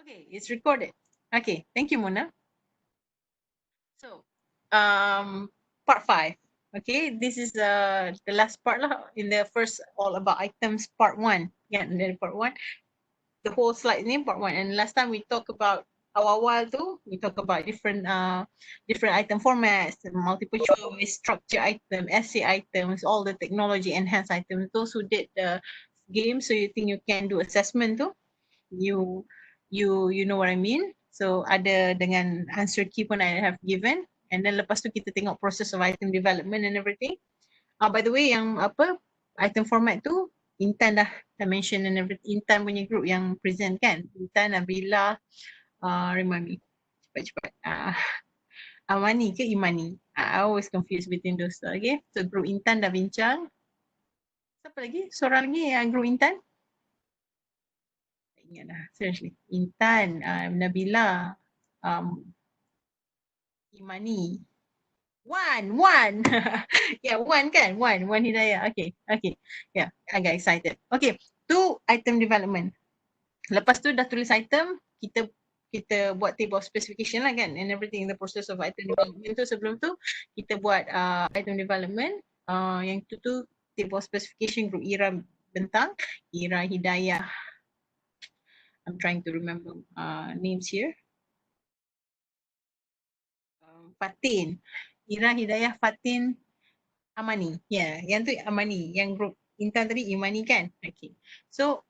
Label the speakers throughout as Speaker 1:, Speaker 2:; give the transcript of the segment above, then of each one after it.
Speaker 1: Okay, it's recorded. Okay, thank you, Mona. So, part 5. Okay, this is the last part lah in the first all about items part 1. Yeah, and then part 1. The whole slide ni part 1. And last time we talk about awal-awal tu, we talk about different item formats, multiple choice, structure item, essay items, all the technology enhanced items. Those who did the game, so you think you can do assessment tu, you you know what I mean. So ada dengan answer key pun I have given, and then lepas tu kita tengok process of item development and everything. By the way, yang apa item format tu Intan dah mention and everything. Intan punya group yang present kan, Intan, Nabila, remind me cepat-cepat, Amani ke Imani, I always confused between those. Okay, so group Intan dah bincang. Siapa lagi? Seorang lagi yang group Intan? Ingat dah, seriously. Intan, Nabila, Imani. One. Yeah, one kan? One Hidayah. Okay. Yeah, I got excited. Okay, tu item development. Lepas tu dah tulis item, kita buat table of specification lah kan, and everything in the process of item development tu. Sebelum tu kita buat item development. Yang tu table of specification group Ira bentang, Ira, Hidayah. I'm trying to remember names here. Fatin, Ira, Hidayah, Fatin, Amani. Yeah, yang tu Amani. Yang group Intan tadi Imani kan? Okay. So,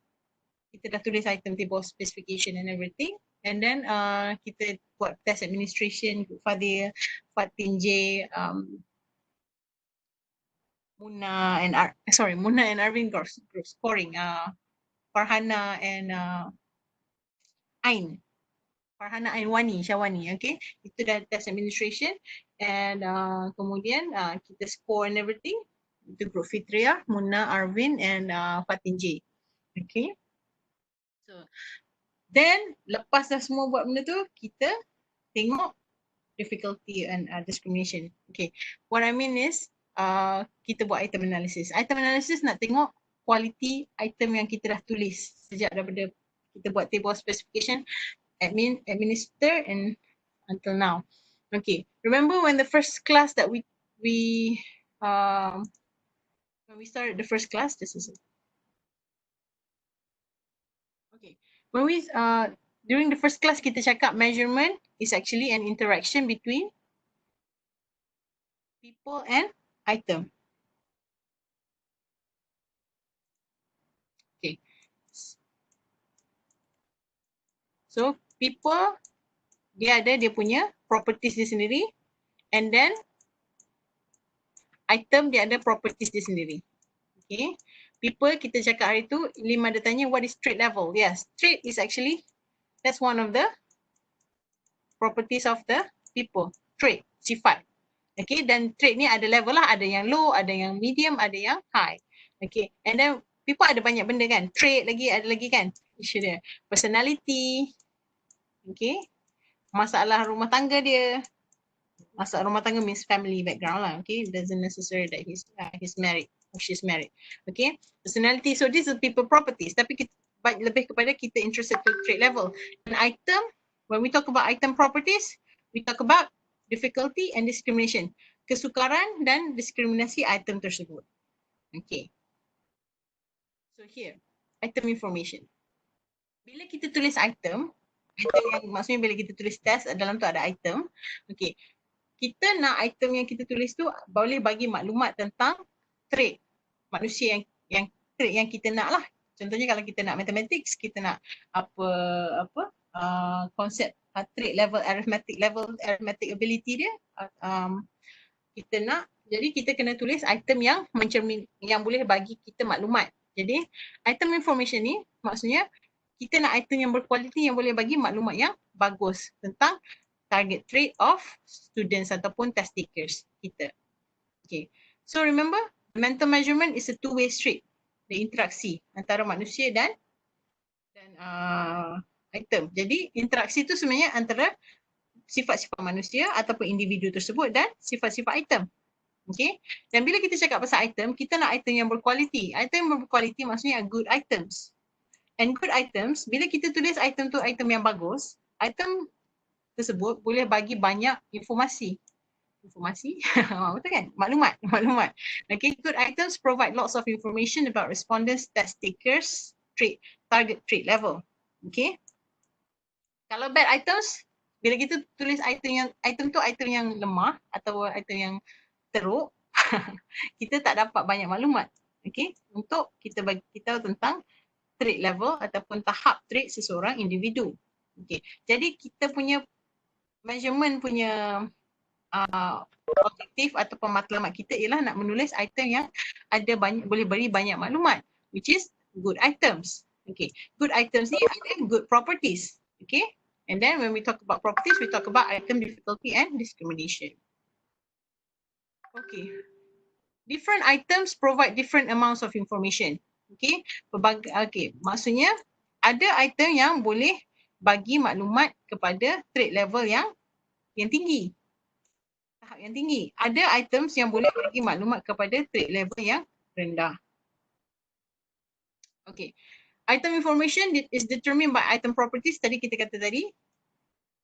Speaker 1: kita dah tulis item table specification and everything. And then kita buat test administration, Fadil, Fatin J, Muna and Arvin group scoring. Farhana and Ain. Farhana Ain Wani, Syawani. Okay. Itu dah test administration. And kemudian kita score and everything. Itu group Fitria, Muna, Arvin and Fatin J. Okay. So, then lepas dah semua buat benda tu, kita tengok difficulty and discrimination. Okay. What I mean is, kita buat item analysis. Item analysis nak tengok quality item yang kita dah tulis sejak daripada kita buat table specification, administer and until now. Okay. Remember when the first class that when we started the first class, this is it. Okay. When we during the first class kita cakap measurement is actually an interaction between people and item. Okay. So people dia punya properties dia sendiri, and then item dia ada properties dia sendiri. Okay. People kita cakap hari tu, Lim ada tanya what is trait level. Yes, trait is actually that's one of the properties of the people. Trait, sifat. Okay, dan trait ni ada level lah, ada yang low, ada yang medium, ada yang high. Okay, and then people ada banyak benda kan, trait lagi, ada lagi kan, isu dia. Personality, okay, masalah rumah tangga dia. Masalah rumah tangga means family background lah, okay, it doesn't necessary that he's married or she's married. Okay, personality, so these are people properties, tapi kita lebih kepada kita interested to trait level. And item, when we talk about item properties, we talk about difficulty and discrimination, kesukaran dan diskriminasi item tersebut. Okay. So here, item information. Bila kita tulis item yang maksudnya bila kita tulis test, dalam tu ada item. Okay. Kita nak item yang kita tulis tu boleh bagi maklumat tentang trait manusia yang trait yang kita nak lah. Contohnya kalau kita nak mathematics, kita nak konsep trait level, arithmetic ability dia, kita nak, jadi kita kena tulis item yang yang boleh bagi kita maklumat. Jadi item information ni maksudnya kita nak item yang berkualiti yang boleh bagi maklumat yang bagus tentang target trait of students ataupun test takers kita. Okay. So remember, mental measurement is a two-way street. The interaksi antara manusia dan item. Jadi interaksi tu sebenarnya antara sifat-sifat manusia ataupun individu tersebut dan sifat-sifat item. Okay. Dan bila kita cakap pasal item, kita nak item yang berkualiti. Item yang berkualiti maksudnya good items. And good items, bila kita tulis item tu item yang bagus, item tersebut boleh bagi banyak informasi. Betul kan? Maklumat. Okay, good items provide lots of information about respondents, test takers, target trait level. Okay. Kalau bad items, bila kita tulis item tu item yang lemah atau item yang teruk, kita tak dapat banyak maklumat. Okay, untuk kita bagi kita tahu tentang trait level ataupun tahap trait seseorang individu. Okay, jadi kita punya measurement punya objektif ataupun matlamat kita ialah nak menulis item yang ada banyak, boleh beri banyak maklumat, which is good items. Okay, good items ni ada good properties. Okay, and then when we talk about properties, we talk about item difficulty and discrimination. Okay, different items provide different amounts of information. Okay, maksudnya ada item yang boleh bagi maklumat kepada trait level yang tinggi. Tahap yang tinggi. Ada items yang boleh bagi maklumat kepada trait level yang rendah. Okay. Item information is determined by item properties. Tadi kita kata tadi.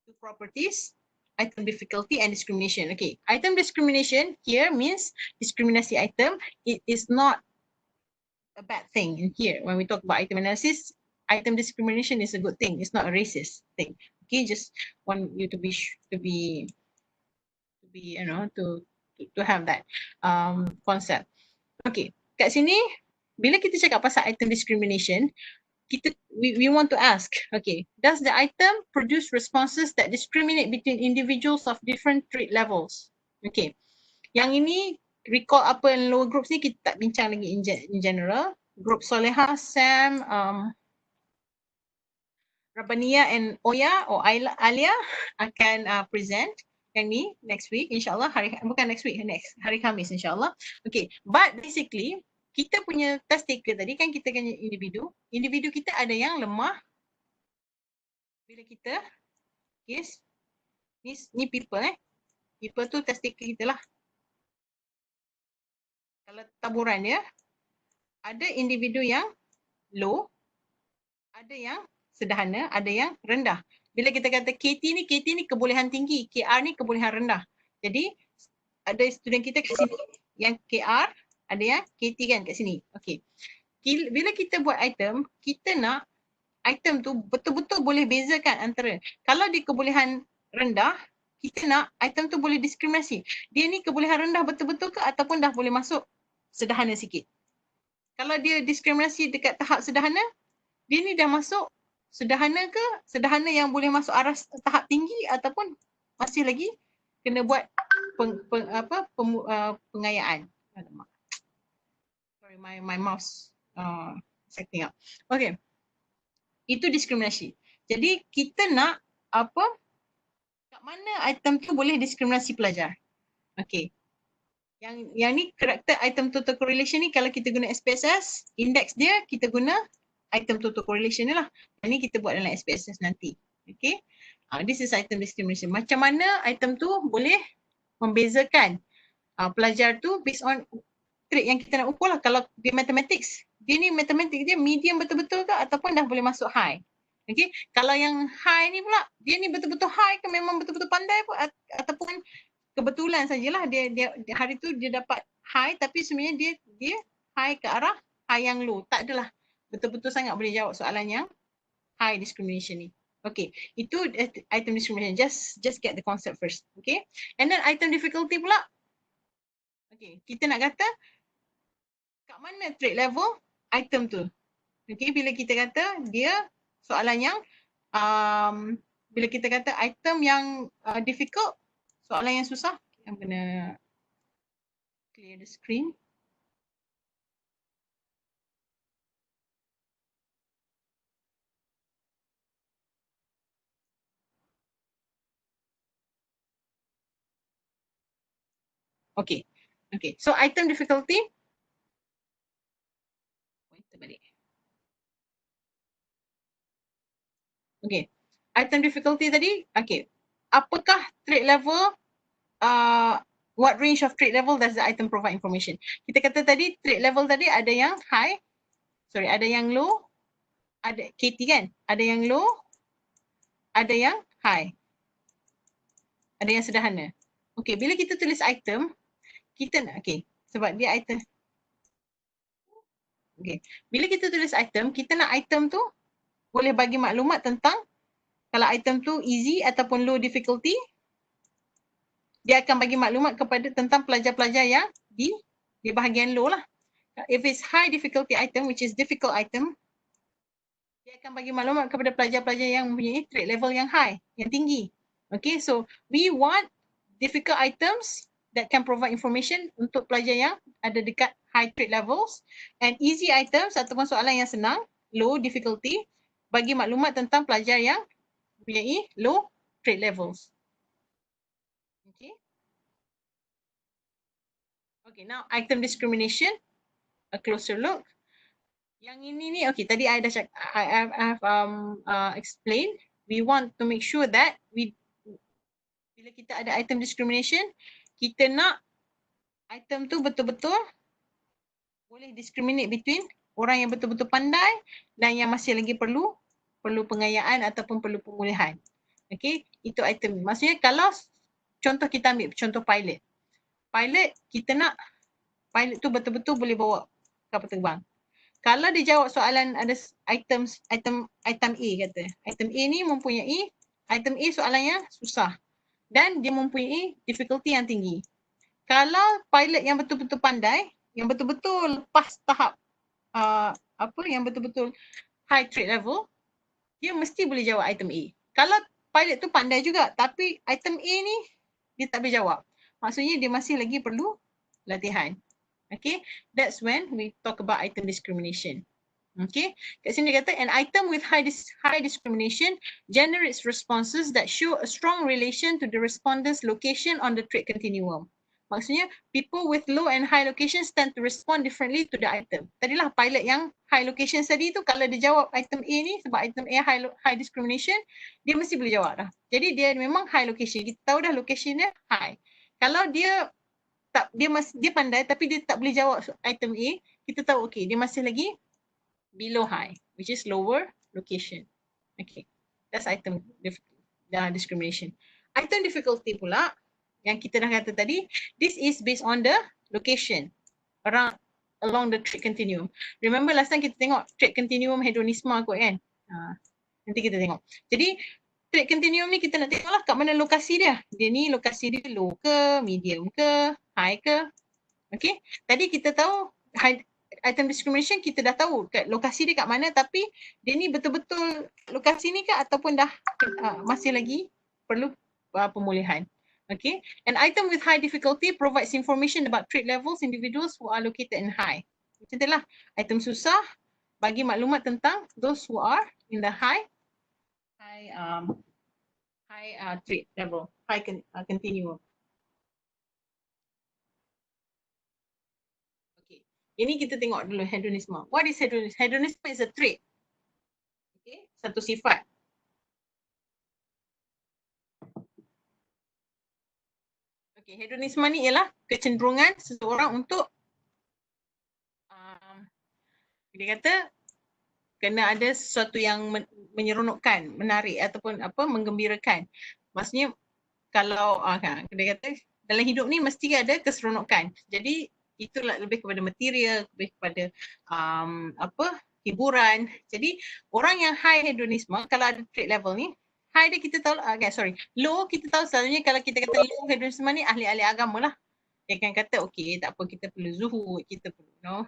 Speaker 1: Two properties. Item difficulty and discrimination. Okay. Item discrimination here means diskriminasi item. It is not a bad thing in here. When we talk about item analysis, item discrimination is a good thing. It's not a racist thing. Okay. Just want you to have that concept. Okay, kat sini bila kita cakap pasal item discrimination, we want to ask, okay, does the item produce responses that discriminate between individuals of different trait levels? Okay, yang ini recall upper and lower groups ni kita tak bincang lagi in general. Group Soleha, Sam, Rabania and Oya or Alia akan present yang ni next week insyaAllah, bukan next week, hari Khamis insyaAllah. Okay, but basically kita punya test taker tadi kan kita punya individu kita ada yang lemah bila kita, yes, ni people tu test taker kita lah. Kalau taburan dia, ada individu yang low, ada yang sederhana, ada yang rendah. Bila kita kata KT ni kebolehan tinggi, KR ni kebolehan rendah. Jadi ada student kita kat sini yang KR, ada yang KT kan kat sini. Okay. Bila kita buat item, kita nak item tu betul-betul boleh bezakan antara, kalau dia kebolehan rendah, kita nak item tu boleh diskriminasi. Dia ni kebolehan rendah betul-betul ke ataupun dah boleh masuk sederhana sikit. Kalau dia diskriminasi dekat tahap sederhana, dia ni dah masuk sederhana ke, sederhana yang boleh masuk arah tahap tinggi ataupun masih lagi kena buat pengayaan. Sorry, my mouse setting up. Okay. Itu diskriminasi. Jadi kita nak kat mana item tu boleh diskriminasi pelajar. Okay. Yang ni character item total correlation ni kalau kita guna SPSS, index dia kita guna item total correlation ni lah. Yang ni kita buat dalam SPSS nanti. Okay. This is item discrimination. Macam mana item tu boleh membezakan pelajar tu based on trait yang kita nak ukur lah. Kalau dia mathematics, dia ni mathematics dia medium betul-betul ke ataupun dah boleh masuk high. Okay. Kalau yang high ni pula, dia ni betul-betul high ke memang betul-betul pandai pun ataupun kebetulan sajalah dia hari tu dia dapat high tapi sebenarnya dia high ke arah high yang low. Tak adalah betul-betul sangat boleh jawab soalan yang high discrimination ni. Okay, itu item discrimination. Just get the concept first. Okay, and then item difficulty pula. Okay, kita nak kata kat mana trait level item tu. Okay, bila kita kata dia soalan yang bila kita kata item yang difficult, soalan yang susah, I'm gonna clear the screen. Okay. Okay. So item difficulty. Okay. Item difficulty tadi. Okay. Apakah trait level? What range of trait level does the item provide information? Kita kata tadi trait level tadi ada yang high. Sorry, ada yang low. ada KT kan? Ada yang low, ada yang high. Ada yang sederhana. Okey, bila kita tulis item, kita nak, okey, sebab dia item. Okey, bila kita tulis item, kita nak item tu boleh bagi maklumat tentang kalau item tu easy ataupun low difficulty, dia akan bagi maklumat kepada tentang pelajar-pelajar yang di bahagian low lah. If it's high difficulty item, which is difficult item, dia akan bagi maklumat kepada pelajar-pelajar yang mempunyai trait level yang high, yang tinggi. Okay, so we want difficult items that can provide information untuk pelajar yang ada dekat high trait levels, and easy items ataupun soalan yang senang, low difficulty, bagi maklumat tentang pelajar yang mempunyai low trait levels. Okay. Okay, now item discrimination, a closer look. Yang ini ni, okay, tadi I dah I have explained. We want to make sure that bila kita ada item discrimination, kita nak item tu betul-betul boleh discriminate between orang yang betul-betul pandai dan yang masih lagi perlu pengayaan ataupun perlu pemulihan. Okay, itu item. Maksudnya kalau contoh kita ambil contoh pilot. Pilot, kita nak pilot tu betul-betul boleh bawa kapal terbang. Kalau dia jawab soalan ada item A kata. Item A ni mempunyai item A soalannya susah dan dia mempunyai difficulty yang tinggi. Kalau pilot yang betul-betul pandai, yang betul-betul lepas tahap yang betul-betul high trait level, dia mesti boleh jawab item A. Kalau pilot tu pandai juga tapi item A ni dia tak boleh jawab. Maksudnya dia masih lagi perlu latihan. Okay, that's when we talk about item discrimination. Okay, kat sini dia kata an item with high discrimination generates responses that show a strong relation to the respondent's location on the trait continuum. Maksudnya people with low and high locations tend to respond differently to the item. Tadilah pilot yang high location tadi tu kalau dia jawab item A ni sebab item A high discrimination, dia mesti boleh jawab dah. Jadi dia memang high location. Kita tahu dah location dia high. Kalau dia dia pandai tapi dia tak boleh jawab item A, kita tahu okay, dia masih lagi below high, which is lower location. Okay, that's item discrimination. Item difficulty pula yang kita dah kata tadi, this is based on the location along the trait continuum. Remember last time kita tengok trait continuum hedonisma kot kan? Nanti kita tengok. Jadi trait continuum ni kita nak tengok lah kat mana lokasi dia. Dia ni lokasi dia low ke, medium ke, high ke. Okay, tadi kita tahu item discrimination kita dah tahu kat lokasi dia kat mana, tapi dia ni betul-betul lokasi ni ke ataupun dah masih lagi perlu pemulihan. Okay, an item with high difficulty provides information about trait levels individuals who are located in high. Macam tu lah, item susah bagi maklumat tentang those who are in the high trait level, high continuum. Okay, ini kita tengok dulu hedonisme. What is hedonisme? Hedonisme is a trait. Okay, satu sifat. Okay, hedonisme ni ialah kecenderungan seseorang untuk dia kata kena ada sesuatu yang menyeronokkan, menarik ataupun menggembirakan. Maksudnya kalau dia kata dalam hidup ni mesti ada keseronokan. Jadi itulah lebih kepada material, lebih kepada hiburan. Jadi orang yang high hedonisme kalau ada trait level ni, high dia kita tahu, low kita tahu selalunya kalau kita kata low hedonisme ni ahli-ahli agama lah. Dia akan kata okay, tak apa, kita perlu zuhud, kita perlu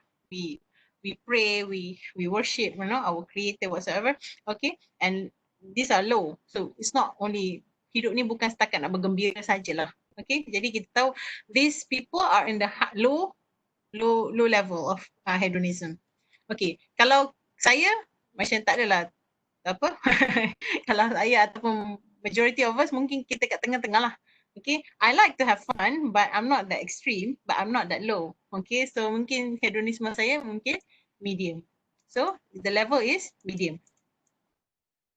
Speaker 1: we pray, we worship, our creator whatsoever. Okay, and these are low. So it's not only hidup ni bukan setakat nak bergembira sajalah. Okay, jadi kita tahu these people are in the low level of hedonism. Okay, kalau saya macam tak adalah kalau saya ataupun majority of us mungkin kita kat tengah-tengah lah. Okay, I like to have fun but I'm not that extreme, but I'm not that low. Okay, so mungkin hedonisme saya mungkin medium. So the level is medium.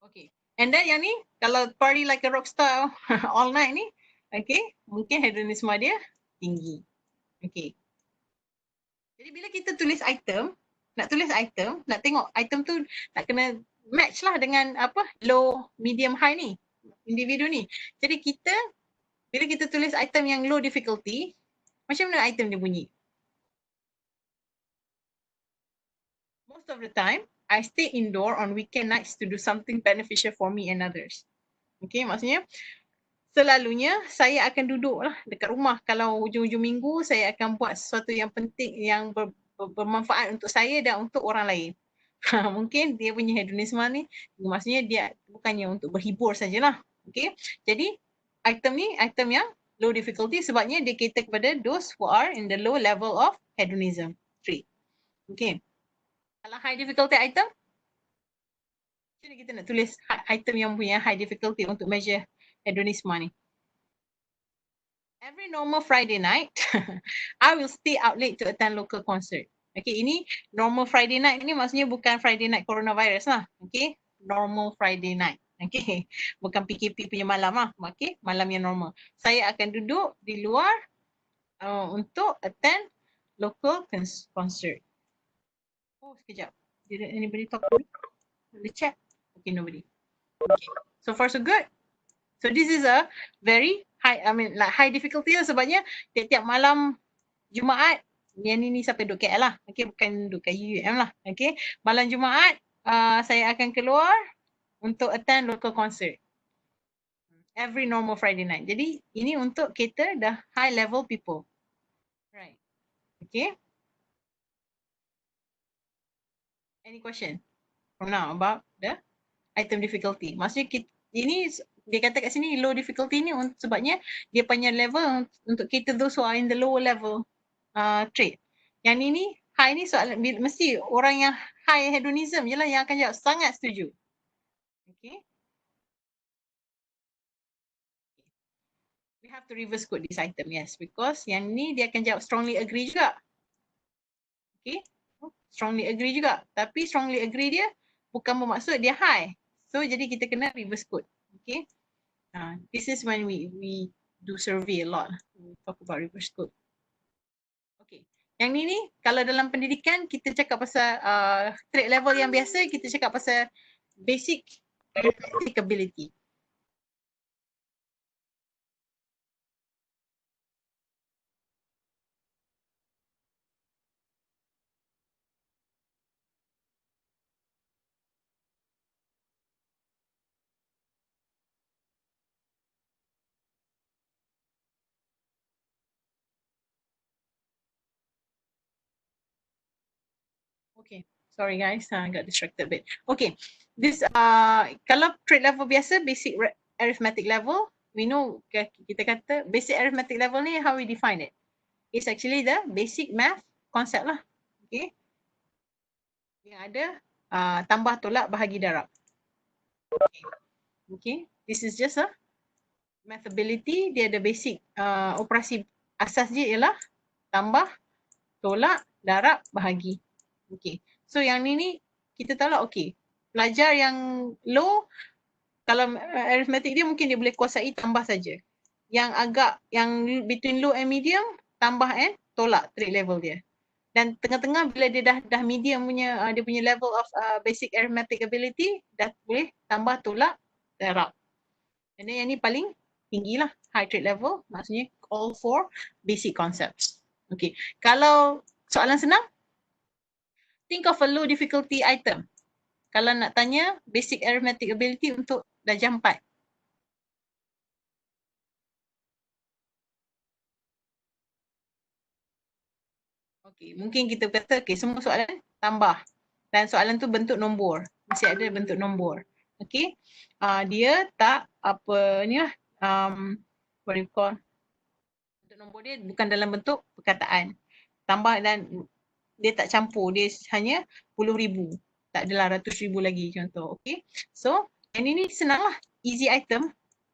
Speaker 1: Okay, and then yang ni kalau party like a rock star all night ni, okay, mungkin hedonisme dia tinggi. Okay, jadi bila kita tulis item, nak tulis item, nak tengok item tu nak kena match lah dengan apa low, medium, high ni, individu ni. Jadi kita bila kita tulis item yang low difficulty, macam mana item dia bunyi? Most of the time, I stay indoor on weekend nights to do something beneficial for me and others. Okay, maksudnya selalunya saya akan duduk lah dekat rumah. Kalau hujung-hujung minggu, saya akan buat sesuatu yang penting, yang bermanfaat untuk saya dan untuk orang lain. Mungkin dia punya hedonisme ni, maksudnya dia bukannya untuk berhibur sajalah. Okay, jadi item ni, item yang low difficulty sebabnya dia cater kepada those who are in the low level of hedonism trait. Okay. Kalau high difficulty item, macam mana kita nak tulis item yang punya high difficulty untuk measure hedonisme ni? Every normal Friday night, I will stay out late to attend local concert. Okay, ini normal Friday night ni maksudnya bukan Friday night coronavirus lah. Okay, normal Friday night. Okay, bukan PKP punya malam lah. Okay, malam yang normal. Saya akan duduk di luar untuk attend local concert. Oh, sekejap. Did anybody talk to me? The chat? Okay, nobody. Okay, so far so good. So this is a very high, I mean like high difficulty lah sebabnya tiap-tiap malam Jumaat, yang ni sampai duduk KL lah. Okay, bukan duduk kat UUM lah. Okay, malam Jumaat saya akan keluar untuk attend local concert. Every normal Friday night. Jadi ini untuk cater the high level people. Right. Okay. Any question from now about the item difficulty? Maksudnya kita, ini dia kata kat sini low difficulty ni sebabnya dia punya level untuk cater those who are in the lower level trait. Yang ni high ni soalan mesti orang yang high hedonism je lah yang akan jawab. Sangat setuju. Okay. We have to reverse code this item, yes, because yang ni dia akan jawab strongly agree juga. Okay, strongly agree juga. Tapi strongly agree dia bukan bermaksud dia high. So jadi kita kena reverse code. Okay, this is when we do survey a lot. We talk about reverse code. Okay, yang ni kalau dalam pendidikan kita cakap pasal trait level yang biasa, kita cakap pasal basic arithmetic ability. Okay, sorry guys, I got distracted a bit. Okay, this kalau trait level biasa, basic arithmetic level, we know kita kata basic arithmetic level ni how we define it. It's actually the basic math concept lah. Okay, yang ada tambah, tolak, bahagi, darab. Okay, this is just a math ability. Dia ada basic operasi asas je ialah tambah, tolak, darab, bahagi. Okay, so yang ni kita tahu lah, okay, pelajar yang low, kalau arithmetic dia mungkin dia boleh kuasai tambah saja. Yang agak, yang between low and medium, tambah and tolak trait level dia. Dan tengah-tengah bila dia dah medium punya, dia punya level of basic arithmetic ability, dah boleh tambah, tolak, darab. Dan yang ni paling tinggi lah, high trait level, maksudnya all four basic concepts. Okay, kalau soalan senang, think of a low difficulty item. Kalau nak tanya basic arithmetic ability untuk darjah 4. Okay, mungkin kita kata okay, semua soalan tambah. Dan soalan tu bentuk nombor. Mesti ada bentuk nombor. Okay, dia tak apa ni lah, what do you call, bentuk nombor dia bukan dalam bentuk perkataan. Tambah dan dia tak campur, dia hanya puluh ribu. Tak adalah ratus ribu lagi contoh. Okay, so yang ini senang lah, easy item.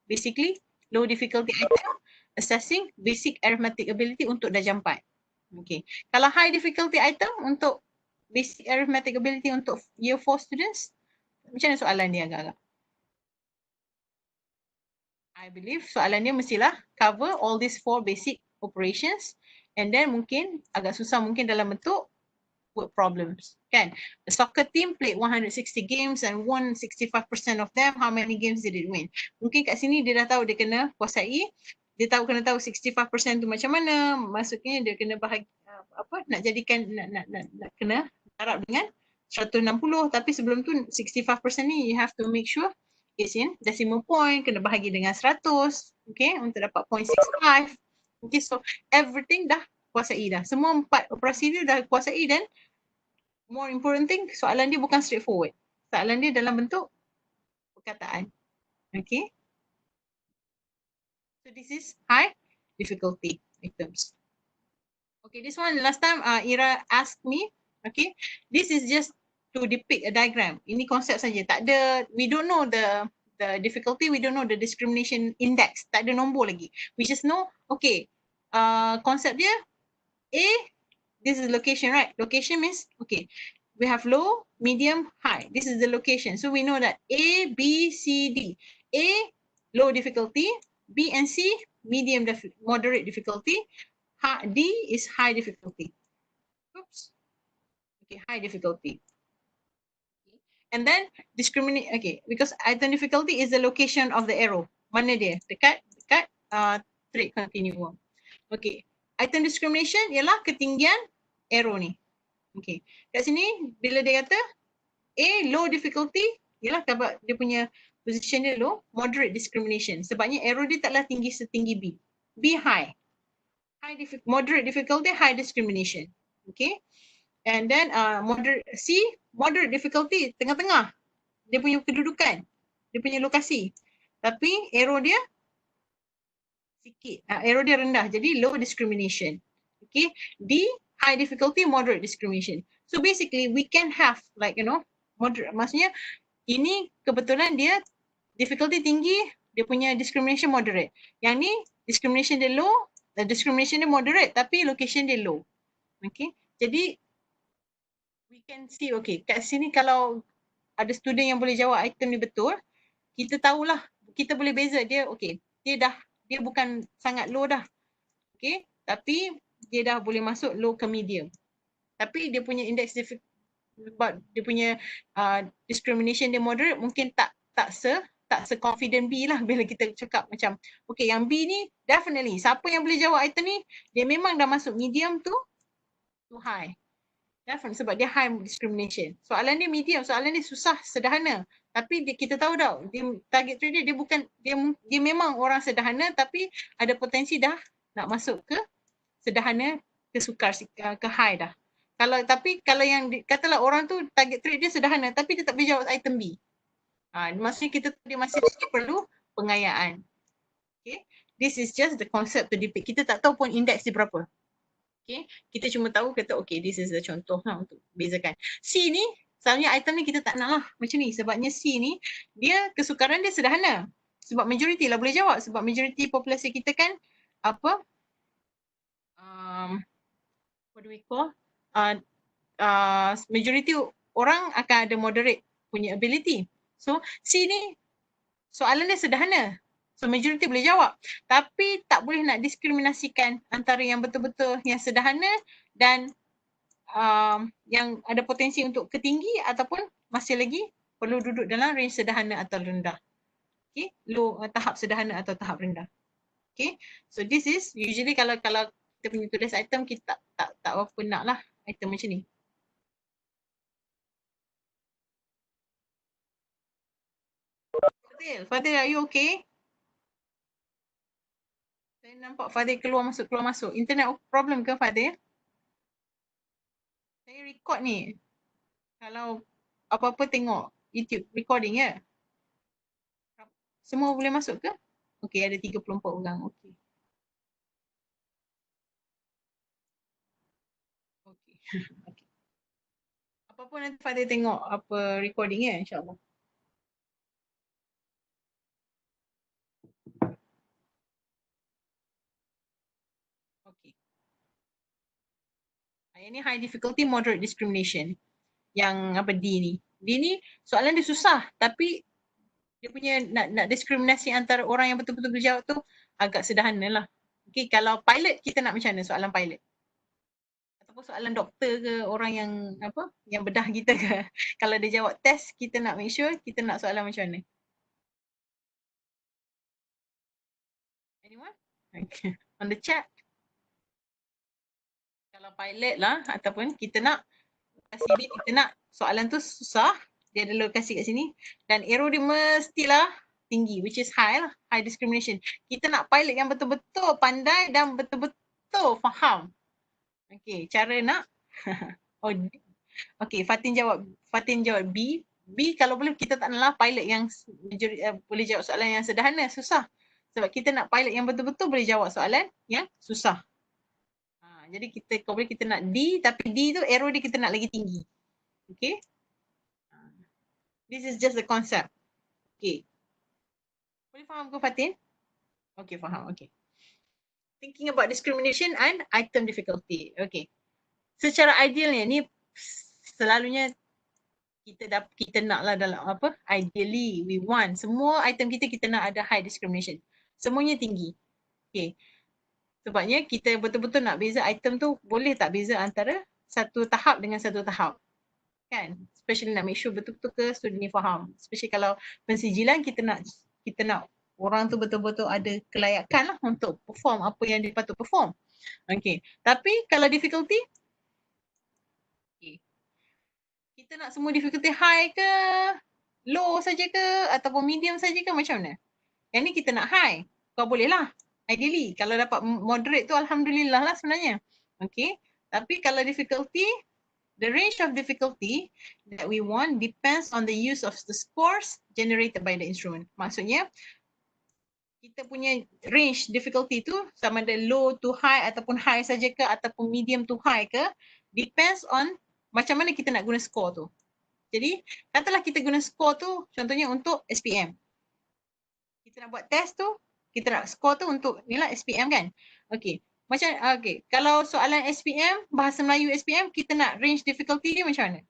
Speaker 1: Basically, low difficulty item, assessing basic arithmetic ability untuk darjah 4. Okay, kalau high difficulty item untuk basic arithmetic ability untuk year 4 students, macam mana soalan dia agak-agak? I believe soalan dia mestilah cover all these 4 basic operations and then mungkin agak susah mungkin dalam bentuk word problems. Kan? The soccer team played 160 games and won 65% of them. How many games did it win? Mungkin kat sini dia dah tahu dia kena kuasai. Dia kena tahu 65% tu macam mana. Maksudnya dia kena bahagi nak jadikan nak kena harap dengan 160, tapi sebelum tu 65% ni you have to make sure it's in decimal point, kena bahagi dengan 100, okay, untuk dapat 0.65. Okay, so everything dah kuasai dah. Semua 4 operasi dia dah kuasai, dan more important thing, soalan dia bukan straightforward. Soalan dia dalam bentuk perkataan. Okay. So this is high difficulty items. Okay, this one last time Ira asked me, okay, this is just to depict a diagram. Ini konsep saja, tak ada, we don't know the difficulty, we don't know the discrimination index, tak ada nombor lagi. We just know, okay, konsep dia, A, this is location, right? Location means, okay, we have low, medium, high. This is the location. So we know that A, B, C, D. A, low difficulty. B and C, medium, moderate difficulty. D is high difficulty. Oops. Okay, high difficulty. And then discriminate, okay, because item difficulty is the location of the arrow. Mana dia? Dekat trade continuum. Okay, item discrimination ialah ketinggian arrow ni. Okay, kat sini bila dia kata A, low difficulty, ialah sebab dia punya position dia low, moderate discrimination. Sebabnya arrow dia taklah tinggi setinggi B. B high. Moderate difficulty, high discrimination. Okay. And then moderate difficulty, tengah-tengah. Dia punya kedudukan, dia punya lokasi. Tapi arrow dia sikit, arrow dia rendah, jadi low discrimination. Okay. D, high difficulty, moderate discrimination. So basically we can have like, you know, moderate, maksudnya ini kebetulan dia difficulty tinggi, dia punya discrimination moderate. Yang ni discrimination dia low, discrimination dia moderate tapi location dia low. Okay. Jadi we can see, okay, kat sini kalau ada student yang boleh jawab item ni betul, kita tahulah, kita boleh beza dia, okay, dia bukan sangat low dah. Okay, tapi dia dah boleh masuk low ke medium. Tapi dia punya index sebab dia punya discrimination dia moderate, mungkin tak se-confident B lah bila kita cakap macam, okay, yang B ni definitely, siapa yang boleh jawab item ni, dia memang dah masuk medium to high. Definitely, sebab dia high discrimination. Soalan dia medium, soalan dia susah, sederhana. Tapi kita tahu tau, target trade dia bukan, dia memang orang sederhana tapi ada potensi dah nak masuk ke sederhana, ke sukar, ke high dah. Tapi kalau yang katalah orang tu target trade dia sederhana tapi dia tak boleh jawab item B. Maksudnya dia masih perlu pengayaan. Okay. This is just the concept to depict. Kita tak tahu pun index dia berapa. Okay. Kita cuma tahu kata okay, this is the contoh lah untuk bezakan. C ni, selalunya item ni kita tak nak lah macam ni. Sebabnya C ni, dia kesukaran dia sederhana. Sebab majority lah boleh jawab. Sebab majority populasi kita kan apa? What do we call? Majority orang akan ada moderate punya ability. So C ni soalan dia sederhana. So majority boleh jawab. Tapi tak boleh nak diskriminasikan antara yang betul-betul yang sederhana dan yang ada potensi untuk ketinggi ataupun masih lagi perlu duduk dalam range sederhana atau rendah. Okay, low, tahap sederhana atau tahap rendah. Okay, so this is usually kalau kita punya tulis item, kita tak apa nak lah item macam ni. Fadil, are you okay? Saya nampak Fadil keluar masuk. Internet problem ke Fadil? Saya record ni. Kalau apa-apa tengok YouTube recording ya. Semua boleh masuk ke? Okey, ada 34 orang. Okey. Okey. Okay. Apa-apa nanti Fadil tengok apa recording ya, insya-Allah. Okey. Yang ni high difficulty moderate discrimination. Yang apa D ni. D ni soalan dia susah tapi dia punya nak diskriminasi antara orang yang betul-betul berjawab tu agak sederhana lah. Okay, kalau pilot kita nak macam mana soalan pilot? apa soalan doktor ke, orang yang apa, yang bedah kita ke. Kalau dia jawab test, kita nak make sure kita nak soalan macam mana. Anyone? Okay. On the chat. Kalau pilot lah ataupun kita nak kasih dia, kita nak soalan tu susah, dia ada lokasi kat sini dan arrow dia mestilah tinggi, which is high lah, high discrimination. Kita nak pilot yang betul-betul pandai dan betul-betul faham. Okay, cara nak oh, okay, Fatin jawab B. B kalau boleh kita tak naklah pilot yang boleh jawab soalan yang sederhana, susah. Sebab kita nak pilot yang betul-betul boleh jawab soalan yang susah. Jadi kalau boleh kita nak D, tapi D tu arrow dia kita nak lagi tinggi. Okay. This is just the concept. Okay. Boleh faham ke Fatin? Okay, faham. Okay. Thinking about discrimination and item difficulty. Okay. Secara idealnya ni selalunya kita nak lah dalam apa? Ideally we want semua item kita nak ada high discrimination. Semuanya tinggi. Okay. Sebabnya kita betul-betul nak beza item tu, boleh tak beza antara satu tahap dengan satu tahap. Kan? Especially nak make sure betul-betul ke student ni faham. Especially kalau pensijilan kita nak orang tu betul-betul ada kelayakan lah untuk perform apa yang dia patut perform. Okay. Tapi kalau difficulty, okay, kita nak semua difficulty high ke, low saja ke, ataupun medium saja ke, macam mana? Yang ni kita nak high. Kau boleh lah. Ideally, kalau dapat moderate tu alhamdulillah lah sebenarnya. Okay. Tapi kalau difficulty, the range of difficulty that we want depends on the use of the scores generated by the instrument. Maksudnya, kita punya range difficulty tu sama ada low to high ataupun high saja ke ataupun medium to high ke, depends on macam mana kita nak guna score tu. Jadi, katalah kita guna score tu contohnya untuk SPM. Kita nak buat test tu, kita nak score tu untuk ni lah SPM kan. Okay. Kalau soalan SPM, bahasa Melayu SPM, kita nak range difficulty dia macam mana?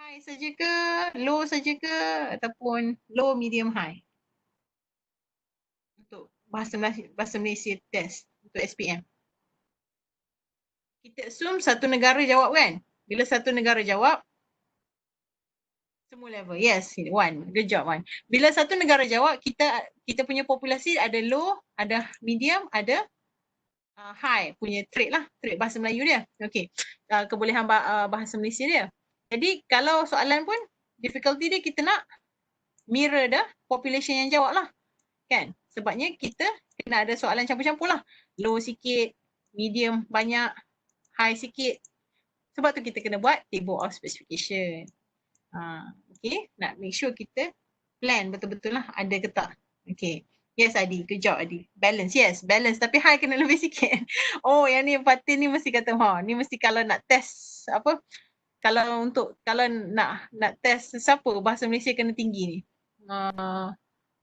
Speaker 1: High saja ke, low saja ke, ataupun low, medium, high? Untuk bahasa Malaysia test untuk SPM. Kita assume satu negara jawab kan? Bila satu negara jawab, semua level. Yes, one. Good job, one. Bila satu negara jawab, kita punya populasi ada low, ada medium, ada high punya trait lah. Trait bahasa Melayu dia. Okay. Kebolehan bahasa Malaysia dia. Jadi kalau soalan pun, difficulty dia kita nak mirror dah population yang jawab lah. Kan? Sebabnya kita kena ada soalan campur-campur lah. Low sikit, medium banyak, high sikit. Sebab tu kita kena buat table of specification. Okay, nak make sure kita plan betul-betul lah ada ke tak. Okay. Yes Adi, good job Adi. Balance, yes balance tapi high kena lebih sikit. Oh yang ni Fatin ni mesti kata ni mesti kalau nak test apa, kalau nak test siapa bahasa Malaysia kena tinggi ni.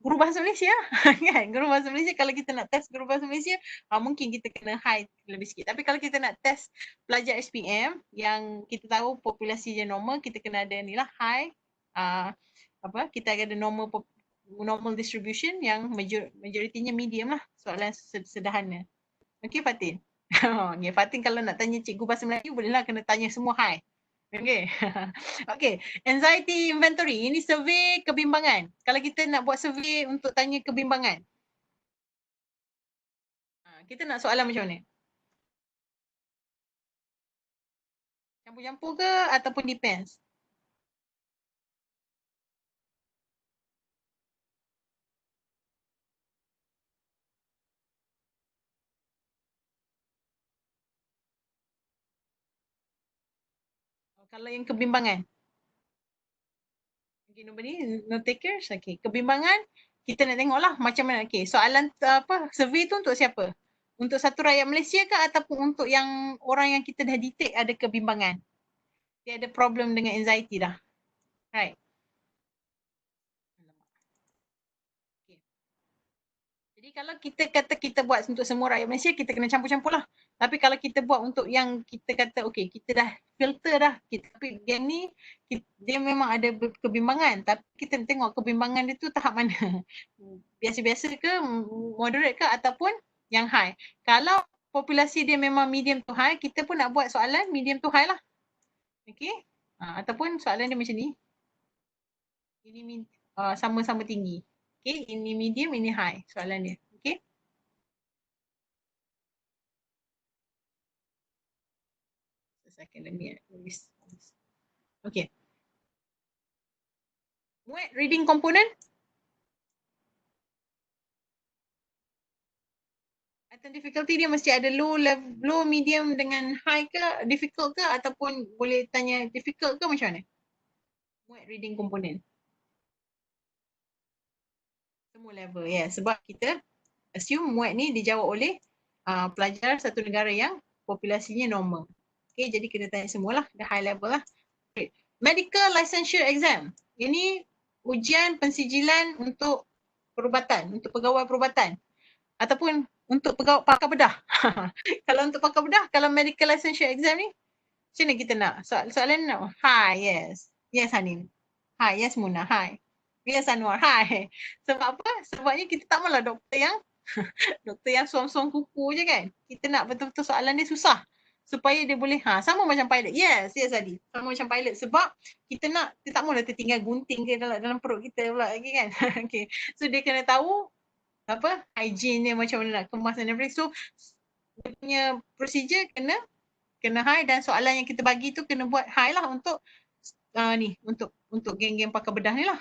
Speaker 1: Guru bahasa Malaysia kan, guru bahasa Malaysia kalau kita nak test guru bahasa Malaysia mungkin kita kena high lebih sikit. Tapi kalau kita nak test pelajar SPM yang kita tahu populasi dia normal, kita kena ada ni lah high, kita ada normal distribution yang majoritinya medium lah, soalan sederhana. Okay Fatin? Okay, Fatin kalau nak tanya cikgu bahasa Melayu bolehlah kena tanya semua high. Okay. Okay. Anxiety inventory. Ini survey kebimbangan. Kalau kita nak buat survey untuk tanya kebimbangan. Kita nak soalan macam mana? Campur-campur ke ataupun depends? Kalau yang kebimbangan. Okay, nobody, no takers. Okay, kebimbangan kita nak tengoklah macam mana. Okay, soalan survey tu untuk siapa? Untuk satu rakyat Malaysia ke ataupun untuk yang orang yang kita dah detect ada kebimbangan? Dia ada problem dengan anxiety dah. Right. Okay. Jadi kalau kita kata kita buat untuk semua rakyat Malaysia, kita kena campur-campur lah. Tapi kalau kita buat untuk yang kita kata, okay, kita dah filter dah. Tapi yang ni, dia memang ada kebimbangan. Tapi kita tengok kebimbangan dia tu tahap mana. Biasa-biasa ke, moderate ke ataupun yang high. Kalau populasi dia memang medium to high, kita pun nak buat soalan medium to high lah. Okay. Ataupun soalan dia macam ni. Ini sama-sama tinggi. Okay. Ini medium, ini high soalan dia. Okay. Second, let me list. Okay. What reading component? Item difficulty dia mesti ada low, level, low, medium dengan high ke, difficult ke, ataupun boleh tanya difficult ke macam mana? What reading component? Semua level, ya. Yeah. Sebab kita assume muat ni dijawab oleh pelajar satu negara yang populasinya normal. Okay, jadi kena tanya semualah, the high level lah. Okay. Medical licensure exam. Ini ujian pensijilan untuk perubatan, untuk pegawai perubatan. Ataupun untuk pegawai pakar bedah. Kalau untuk pakar bedah, kalau medical licensure exam ni, macam mana kita nak? Soalan nak? Hi, yes. Yes, Hanin. Hi, yes, Muna. Hi. Yes, Anwar. Hi. Sebab apa? Sebabnya kita tak maulah doktor yang suam-suam kuku je kan. Kita nak betul-betul soalan dia susah. Supaya dia boleh, sama macam pilot. Yes, Adi. Sama macam pilot. Sebab kita tak maulah tertinggal gunting ke dalam perut kita pula lagi kan. Okay. So, dia kena tahu hygiene dia macam mana nak kemas dan everything. So, dia punya procedure kena high dan soalan yang kita bagi tu kena buat high lah untuk untuk geng-geng pakar bedah ni lah.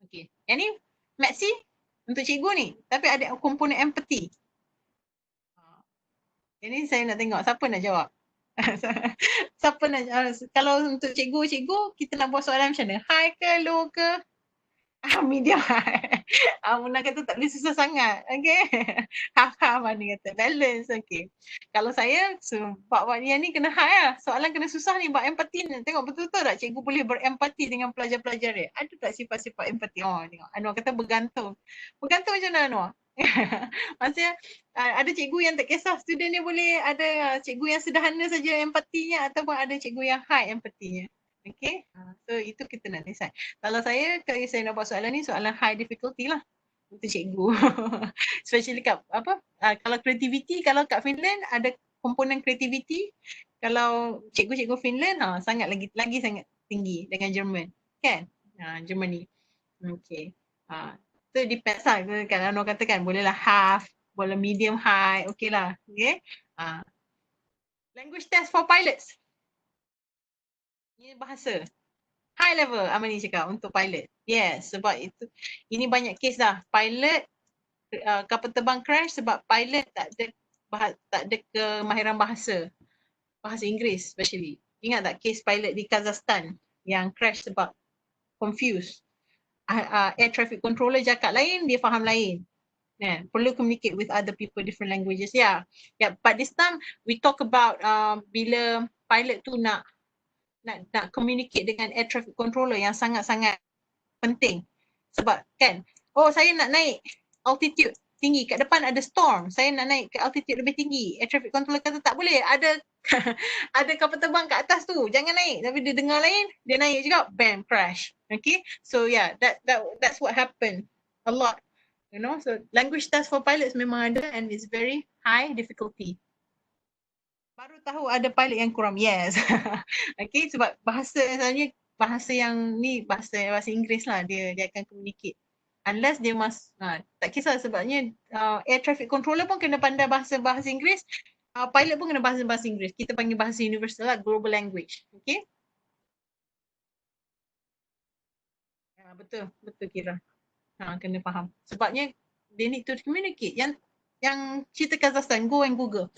Speaker 1: Okay. Yang ni, Maxi, untuk cikgu ni. Tapi ada komponen empathy. Yang ni saya nak tengok. Siapa nak jawab? Siapa nak jawab? Kalau untuk cikgu, kita nak buat soalan macam mana? High ke, low ke? Medium high. Muna kata tak boleh susah sangat. Okay. Half-half ni kata. Balance. Okay. Kalau saya, sebab yang ni kena high lah. Soalan kena susah ni. Buat empati ni. Tengok betul-betul tak cikgu boleh berempati dengan pelajar-pelajar dia? Ada tak sifat-sifat empati? Tengok. Anwar kata bergantung. Bergantung macam mana Anwar? Maksudnya ada cikgu yang tak kisah student dia boleh ada cikgu yang sederhana saja empatinya ataupun ada cikgu yang high empatinya. Okay, so itu kita nak decide. Kalau saya nak buat soalan ni, soalan high difficulty lah untuk cikgu. Especially kat kalau creativity, kalau kat Finland ada komponen creativity. Kalau cikgu-cikgu Finland, sangat lagi sangat tinggi dengan Jerman. Kan? Germany. Okay. So depends lah. Kalau orang katakan bolehlah half, boleh medium high, okay lah. Okay. Language test for pilots. Ini bahasa. High level Amani cakap untuk pilot. Yes, sebab ini banyak kes dah. Pilot kapal terbang crash sebab pilot tak ada kemahiran bahasa. Bahasa Inggeris especially. Ingat tak kes pilot di Kazakhstan yang crash sebab confused. Air traffic controller cakap lain, dia faham lain. Perlu communicate with other people different languages. Yeah, but this time we talk about bila pilot tu nak communicate dengan air traffic controller yang sangat-sangat penting. Sebab kan, saya nak naik altitude tinggi, kat depan ada storm, saya nak naik ke altitude lebih tinggi. Air traffic controller kata tak boleh, ada ada kapal terbang kat atas tu, jangan naik. Tapi dia dengar lain, dia naik juga, bam, crash. Okay, so yeah, that's what happened a lot. You know, so language test for pilots memang ada and it's very high difficulty. Baru tahu ada pilot yang kurang. Yes. Okay, sebab bahasa sebenarnya bahasa yang ni bahasa Inggeris lah dia akan communicate. Unless dia tak kisah sebabnya air traffic controller pun kena pandai bahasa Inggeris. Pilot pun kena bahasa Inggeris. Kita panggil bahasa universal lah, global language. Okay. Betul kira. Kena faham. Sebabnya they need to communicate. Yang cerita Kazakhstan, go and Google.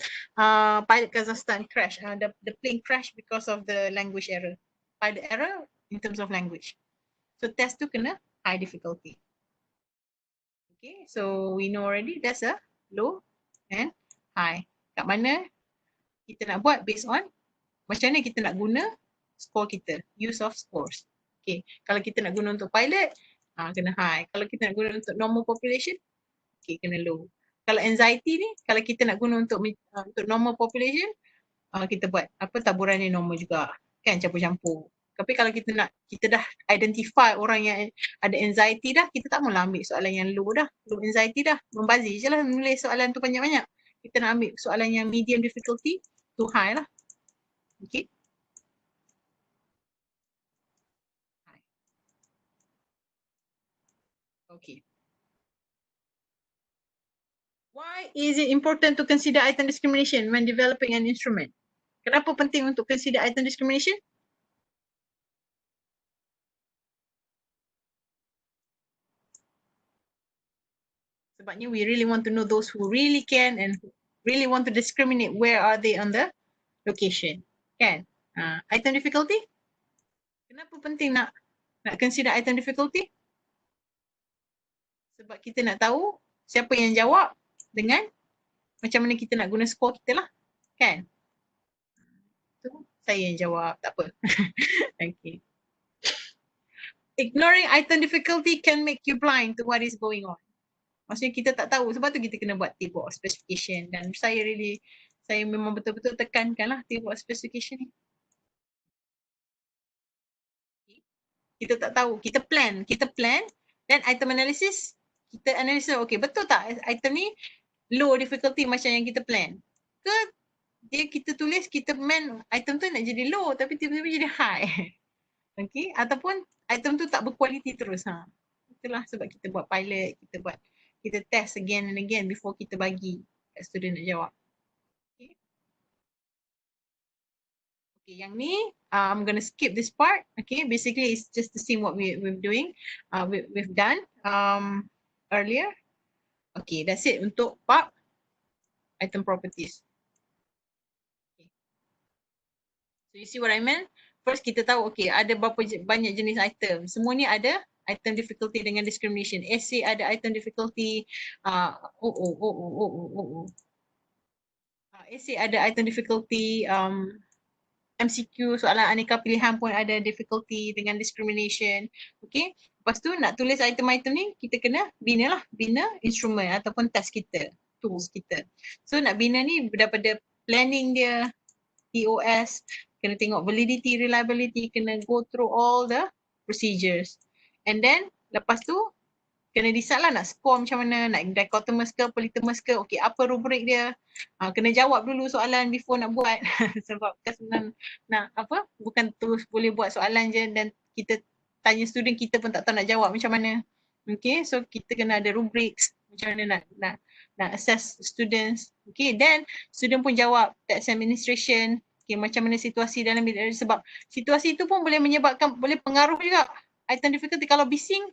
Speaker 1: Pilot Kazakhstan crash. The plane crash because of the language error. Pilot error in terms of language. So test tu kena high difficulty. Okay, so we know already that's a low and high. Kat mana kita nak buat based on macam mana kita nak guna score kita. Use of scores. Okay, kalau kita nak guna untuk pilot, kena high. Kalau kita nak guna untuk normal population, okay, kena low. Kalau anxiety ni, kalau kita nak guna untuk normal population, kita buat taburan ni normal juga. Kan, campur-campur. Tapi kalau kita dah identify orang yang ada anxiety dah, kita tak maulah ambil soalan yang low dah. Low anxiety dah. Membazir je lah menulis soalan tu banyak-banyak. kita nak ambil soalan yang medium difficulty to high lah. Okay. Okay. Why is it important to consider item discrimination when developing an instrument? Kenapa penting untuk consider item discrimination? Sebabnya we really want to know those who really can and who really want to discriminate where are they on the location. Kan? Item difficulty? Kenapa penting nak consider item difficulty? Sebab kita nak tahu siapa yang jawab dengan macam mana kita nak guna skor kita lah. Kan? Tu saya yang jawab, tak apa. Okay. Ignoring item difficulty can make you blind to what is going on. Maksudnya kita tak tahu, sebab tu kita kena buat table of specification. Dan saya memang betul-betul tekankan lah table of specification ni. Kita tak tahu, kita plan dan item analysis, kita analysis, okay betul tak item ni low difficulty macam yang kita plan? Ke dia kita tulis, kita man item tu nak jadi low tapi tiba-tiba jadi high. Okay, ataupun item tu tak berkualiti terus. Itulah sebab kita buat pilot, kita test again and again before kita bagi student nak jawab. Okay. Okay, yang ni I'm going to skip this part. Okay, basically it's just the same what we're doing. We've done earlier. Okay, that's it untuk part item properties. Okay. So you see what I meant? First kita tahu, okay, ada berapa banyak jenis item. Semua ni ada item difficulty dengan discrimination. Essay ada item difficulty. Essay ada item difficulty. MCQ, soalan aneka pilihan pun ada difficulty dengan discrimination. Okay. Lepas tu nak tulis item-item ni, kita kena bina instrument ataupun task kita, tools kita. So nak bina ni daripada planning dia, TOS, kena tengok validity, reliability, kena go through all the procedures. And then lepas tu kena decide lah nak score macam mana, nak dichotomous ke, polytomous ke, okay apa rubrik dia. Kena jawab dulu soalan before nak buat. Sebab nak apa, bukan terus boleh buat soalan je dan kita tanya student, kita pun tak tahu nak jawab macam mana. Okay, so kita kena ada rubriks macam mana nak assess students. Okay, then student pun jawab tax administration. Okay, macam mana situasi dalam bilik, sebab situasi itu pun boleh menyebabkan, boleh pengaruh juga item difficulty. Kalau bising,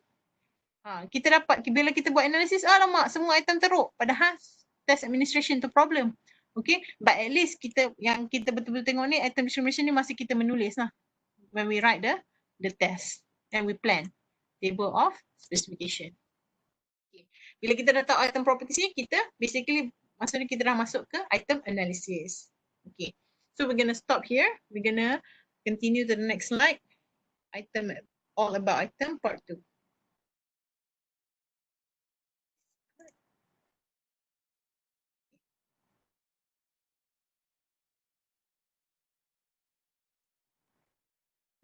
Speaker 1: kita dapat, bila kita buat analisis, alamak semua item teruk, padahal tax administration tu problem. Okay, but at least kita, yang kita betul-betul tengok ni, item discrimination ni masih kita menulis lah when we write the test and we plan table of specification. Okay. Bila kita dah tahu item properties ni, kita basically maksudnya kita dah masuk ke item analysis. Okay. So we're going to stop here. We're going to continue to the next slide. Item, all about item part 2.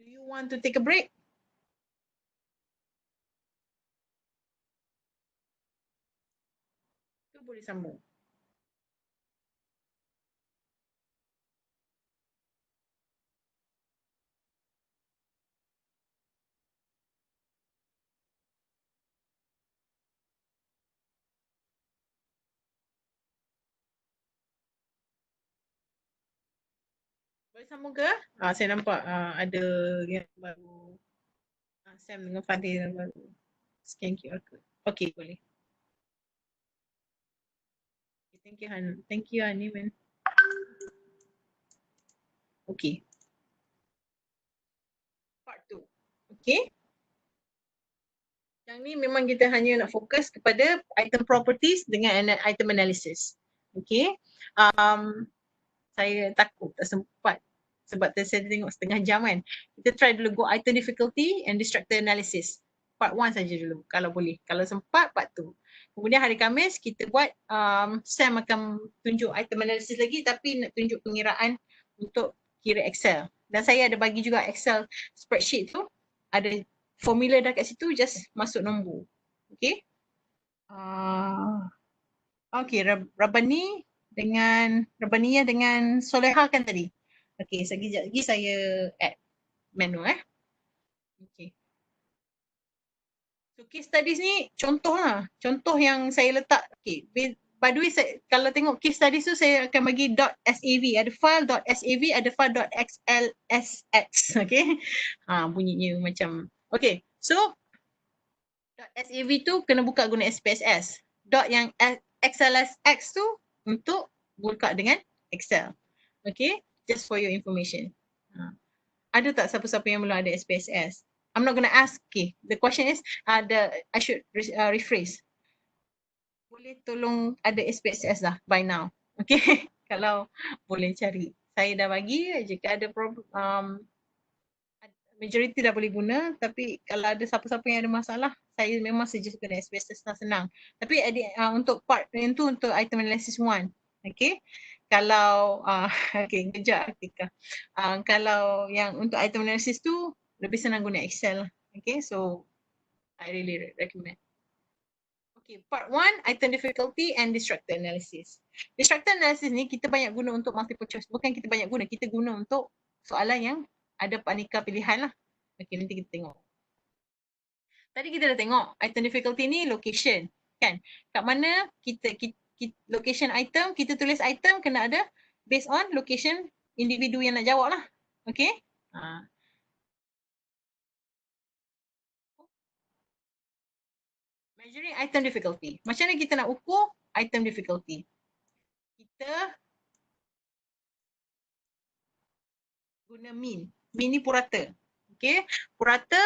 Speaker 1: Do you want to take a break? Tu boleh sambung. Boleh sambung ke? Saya nampak ada yang baru. Sam dengan Fadil yang baru. Scan QR code. Okay, boleh. Okay, thank you, Han. Thank you, Haniman. Okay. Part 2. Okay. Yang ni memang kita hanya nak fokus kepada item properties dengan item analysis. Okay. Saya takut tak sempat sebab saya tengok setengah jam kan. Kita try dulu go item difficulty and distractor analysis. Part 1 saja dulu kalau boleh. Kalau sempat part 2. Kemudian hari Khamis kita buat Sam akan tunjuk item analysis lagi tapi nak tunjuk pengiraan untuk kira Excel. Dan saya ada bagi juga Excel spreadsheet tu. Ada formula dah kat situ, just masuk nombor. Okay. Okay, Rabani dengan Rabaniyah dengan Soleha kan tadi. Okey, sekejap lagi saya add menu Okey. So case studies ni contoh lah. Contoh yang saya letak. Okay. By the way, kalau tengok case studies tu saya akan bagi .sav. Ada file .sav, ada file .xlsx. Okay. Bunyinya macam. Okay. So .sav tu kena buka guna SPSS. Dot yang XLSX tu untuk buka dengan Excel. Okay. Just for your information. Ada tak siapa-siapa yang belum ada SPSS? I'm not going to ask. Okay. The question is, I should rephrase. Boleh tolong ada SPSS dah by now. Okay. Kalau boleh cari. Saya dah bagi. Jika ada problem, majority dah boleh guna. Tapi kalau ada siapa-siapa yang ada masalah, saya memang suggest guna SPSS dah senang. Tapi untuk part yang tu untuk item analysis 1. Okay. Kalau, okay, kejap Atika. Kalau yang untuk item analysis tu, lebih senang guna Excel. Okay, so I really recommend. Okay, part 1, item difficulty and distractor analysis. Distractor analysis ni kita banyak guna untuk multiple choice. Bukan kita banyak guna, kita guna untuk soalan yang ada aneka pilihan lah. Okay, nanti kita tengok. Tadi kita dah tengok item difficulty ni location. Kan? Kat mana kita location item, kita tulis item kena ada based on location individu yang nak jawab lah. Okay? Measuring item difficulty. Macam mana kita nak ukur item difficulty? Kita guna mean. Mean ni purata. Okay? Purata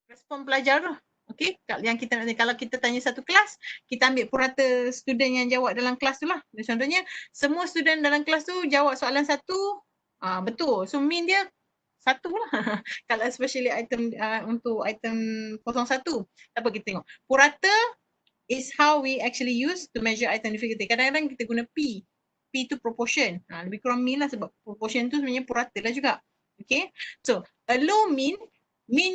Speaker 1: respon pelajar lah. Okay? Yang kita nak, kalau kita tanya satu kelas, kita ambil purata student yang jawab dalam kelas tu lah. Contohnya, semua student dalam kelas tu jawab soalan satu, betul. So mean dia satu lah. Kalau especially item untuk item 01. Apa kita tengok. Purata is how we actually use to measure item difficulty. Kadang-kadang kita guna P. P tu proportion. Lebih kurang mean lah sebab proportion tu sebenarnya purata lah juga. Okay. So, a low mean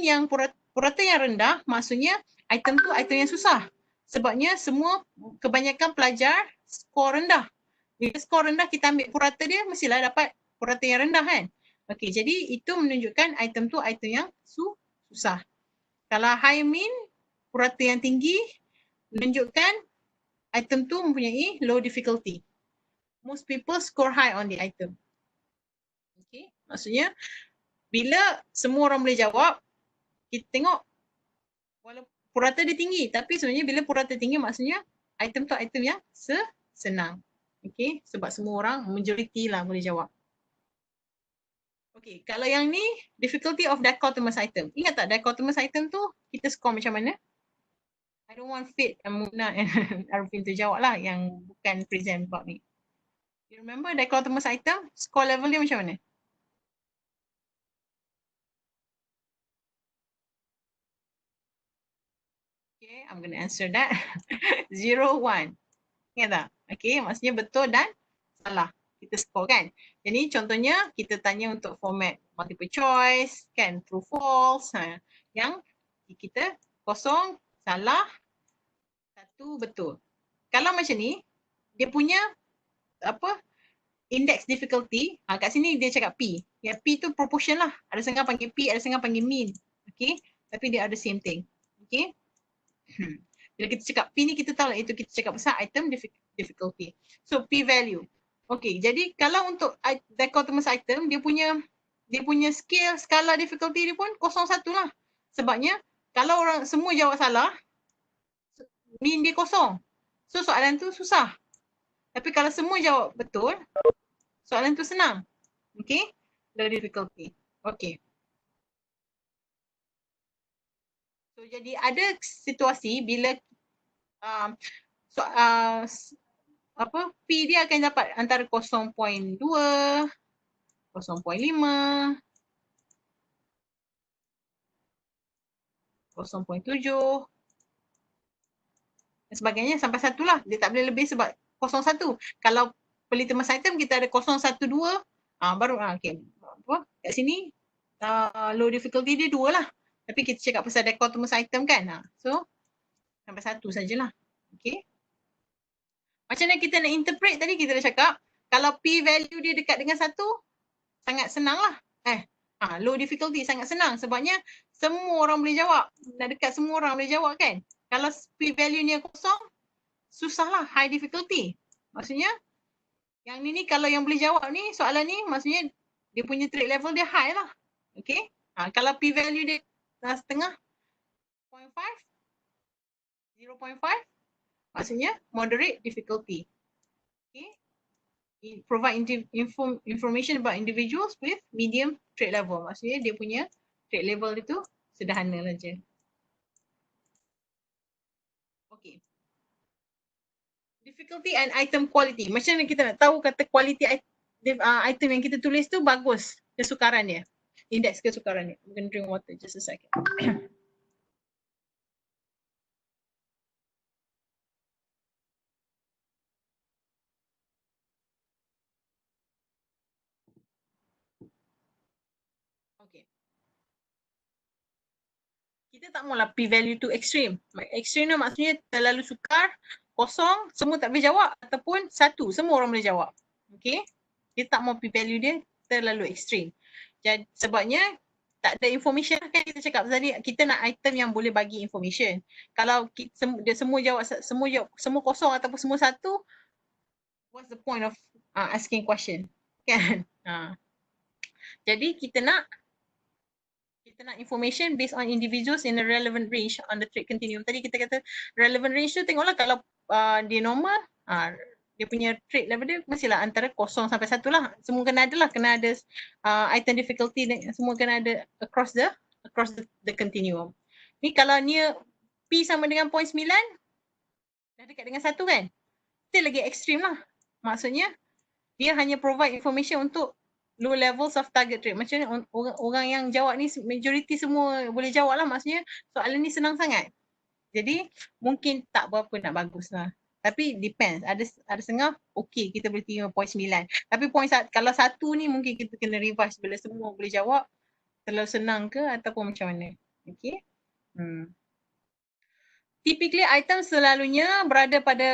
Speaker 1: yang purata yang rendah maksudnya item tu item yang susah. Sebabnya semua kebanyakan pelajar skor rendah. Bila skor rendah kita ambil purata dia mestilah dapat purata yang rendah kan. Okey, jadi itu menunjukkan item tu item yang susah. Kalau high mean, purata yang tinggi menunjukkan item tu mempunyai low difficulty. Most people score high on the item. Okey, maksudnya bila semua orang boleh jawab, kita tengok walaupun purata dia tinggi, tapi sebenarnya bila purata tinggi maksudnya item tu item yang senang. Okey, sebab semua orang majoriti lah boleh jawab. Okay, kalau yang ni difficulty of dichotomous item. Ingat tak dichotomous item tu kita score macam mana? I don't want Fit and Muna and Arifin tu jawab lah yang bukan present bab ni. You remember dichotomous item? Score level dia macam mana? Okay, I'm going to answer that. 0, 1. Ingat tak? Okay, maksudnya betul dan salah. Kita score kan. Jadi contohnya kita tanya untuk format multiple choice, kan, true false. Yang kita kosong, salah, satu betul. Kalau macam ni, dia punya index difficulty, kat sini dia cakap P. Ya, P tu proportion lah. Ada setengah panggil P, ada setengah panggil mean. Okay, tapi dia ada same thing. Okay. Bila kita cakap P ni kita tahu lah itu kita cakap pasal item difficulty. So P value. Okay, jadi kalau untuk dichotomous item, dia punya skala difficulty dia pun 0, 1 lah. Sebabnya kalau orang semua jawab salah, mean dia 0. So soalan tu susah. Tapi kalau semua jawab betul, soalan tu senang. Okay, low difficulty. Okay. So jadi ada situasi bila P dia akan dapat antara 0.2, 0.5, 0.7 dan sebagainya sampai 1 lah. Dia tak boleh lebih sebab 0.1. Kalau polytomous item kita ada 0.12, baru okay. Kat sini low difficulty dia 2 lah. Tapi kita cakap pasal dichotomous item kan. So sampai 1 sajalah. Okay. Macam mana kita nak interpret tadi kita dah cakap, kalau P value dia dekat dengan 1, sangat senang lah. Low difficulty sangat senang sebabnya semua orang boleh jawab. Dah dekat semua orang boleh jawab kan. Kalau P value-nya kosong, susahlah, high difficulty. Maksudnya yang ni kalau yang boleh jawab ni soalan ni maksudnya dia punya trait level dia high lah. Okay. Kalau P value dia setengah 0.5, 0.5 maksudnya moderate difficulty. Okay. It provide information about individuals with medium trait level. Maksudnya dia punya trait level itu sederhana saja. Okay. Difficulty and item quality. Macam mana kita nak tahu kata quality item yang kita tulis tu bagus kesukaran dia. Indeks kesukaran dia. I'm going to drink water just a second. Okay. Kita tak maulah P value tu extreme. Extreme tu maksudnya terlalu sukar, kosong, semua tak boleh jawab ataupun 1, semua orang boleh jawab. Okay. Kita tak mau P value dia terlalu ekstrim. Jadi sebabnya tak ada information kan kita cakap tadi, kita nak item yang boleh bagi information. Kalau dia semua jawab semua kosong ataupun semua 1, what's the point of asking question? Kan? Jadi kita nak information based on individuals in a relevant range on the trait continuum. Tadi kita kata relevant range tu tengoklah kalau dia normal, dia punya trait level dia mestilah antara 0 sampai 1 lah. Semua kena ada lah, kena ada item difficulty, semua kena ada across the continuum. Ni kalau near P sama dengan 0.9, dah dekat dengan 1 kan? Still lagi ekstrim lah. Maksudnya dia hanya provide information untuk low levels of target trait. Macam ni orang yang jawab ni majority semua boleh jawab lah. Maksudnya soalan ni senang sangat. Jadi mungkin tak berapa nak bagus lah. Tapi depends. Ada setengah okay kita boleh terima 0.9. Tapi kalau 1 ni mungkin kita kena revise bila semua boleh jawab. Terlalu senang ke ataupun macam mana. Okay. Typically item selalunya berada pada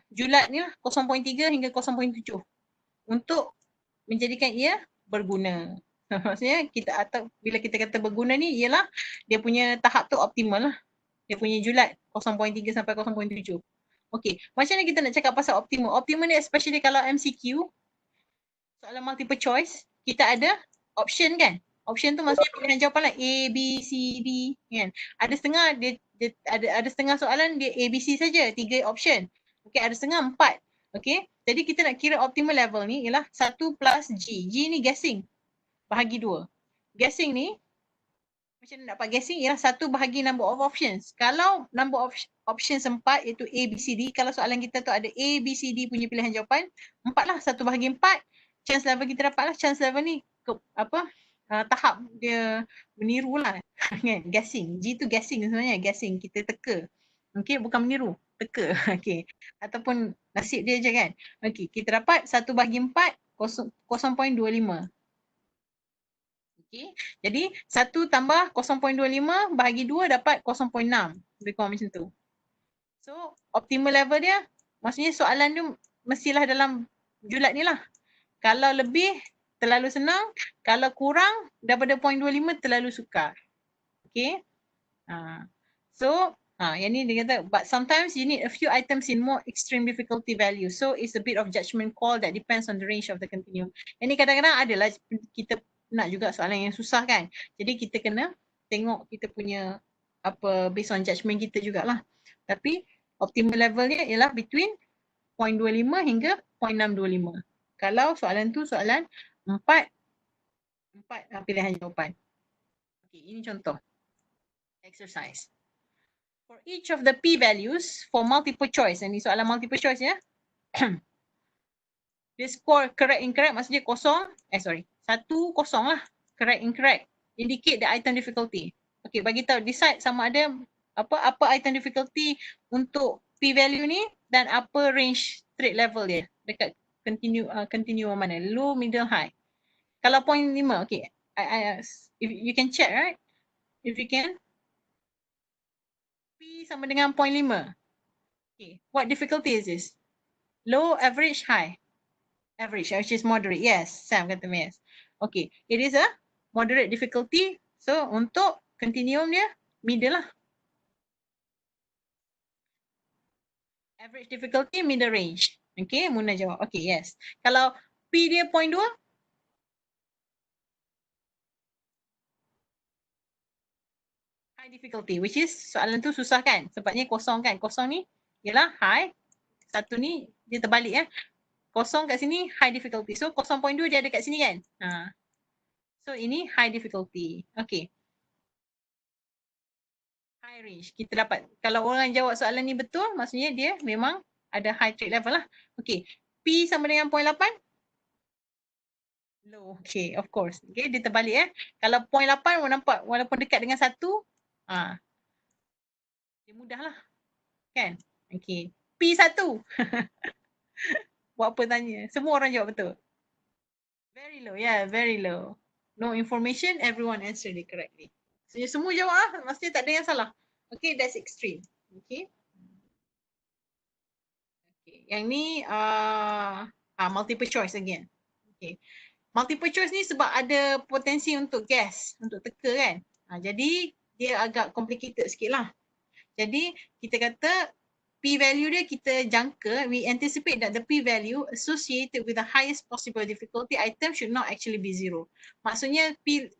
Speaker 1: julat ni lah 0.3 hingga 0.7 untuk menjadikan ia berguna. Maksudnya bila kita kata berguna ni ialah dia punya tahap tu optimal lah. Dia punya julat 0.3 sampai 0.7. Okay, macam mana kita nak cakap pasal optimal? Optimal ni especially kalau MCQ, soalan multiple choice, kita ada option kan? Option tu maksudnya pilihan jawapan lah A, B, C, D kan? Ada setengah dia ada setengah soalan dia A, B, C saja, 3 option. Okay, ada setengah 4. Okay, jadi kita nak kira optimal level ni ialah 1 plus G. G ni guessing, bahagi 2. Guessing ni, macam nak dapat guessing ialah 1 bahagi number of options. Kalau number of options 4 iaitu A, B, C, D, kalau soalan kita tu ada A, B, C, D punya pilihan jawapan, 4 lah, 1 bahagi 4, chance level kita dapat lah. Chance level ni tahap dia meniru lah. Guessing. G tu guessing sebenarnya, guessing. Kita teka. Okay, bukan meniru. Teka. Okay. Ataupun nasib dia je kan. Okay, kita dapat 1 bahagi 4, 0.25. Okay, jadi 1 tambah 0.25 bahagi 2 dapat 0.6. Lebih kurang macam tu. So, optimal level dia, maksudnya soalan tu mestilah dalam julat ni lah. Kalau lebih, terlalu senang. Kalau kurang, daripada 0.25 terlalu sukar. Okay. So, yang ni dia kata, but sometimes you need a few items in more extreme difficulty value. So, it's a bit of judgment call that depends on the range of the continuum. Yang ni kadang-kadang adalah kita nak juga soalan yang susah kan. Jadi, kita kena tengok kita punya based on judgment kita jugalah. Tapi, optimal level dia ialah between 0.25 hingga 0.625. Kalau soalan tu soalan 4 pilihan jawapan. Okay, ini contoh exercise. For each of the P values for multiple choice, ini soalan multiple choice ya. Dia score correct incorrect maksudnya 1 kosong lah. Correct incorrect. Indicate the item difficulty. Okay, bagi tahu decide sama ada apa item difficulty untuk P value ni dan apa range trait level dia dekat continuum mana, low, middle, high. Kalau 0.5, okay. If you can check, right? If you can. P sama dengan 0.5. Okay. What difficulty is this? Low, average, high. Average, which is moderate. Yes, Sam kata yes. Okay, it is a moderate difficulty. So untuk continuum dia, middle lah. Average difficulty, middle range. Okay, Muna jawab. Okay, yes. Kalau P dia 0.2, high difficulty, which is soalan tu susah kan? Sebabnya kosong kan? Kosong ni ialah high. Satu ni dia terbalik ya. Kosong kat sini high difficulty. So 0.2 dia ada kat sini kan? So ini high difficulty. Okay. High range. Kita dapat. Kalau orang jawab soalan ni betul, maksudnya dia memang ada high trait level lah. Okay. P sama dengan 0.8. Low. Okay, of course. Okay, dia terbalik Kalau 0.8 nampak walaupun dekat dengan 1, dia mudah lah. Kan? Okay. P1. Buat apa tanya? Semua orang jawab betul. Very low. Yeah, very low. No information, everyone answered it correctly. So, semua jawab lah. Maksudnya tak ada yang salah. Okay, that's extreme. Okay. Okay. Yang ni multiple choice again. Okay. Multiple choice ni sebab ada potensi untuk guess, untuk teka kan. Jadi dia agak complicated sikit lah. Jadi kita kata p-value dia kita jangka, we anticipate that the p-value associated with the highest possible difficulty item should not actually be zero. Maksudnya p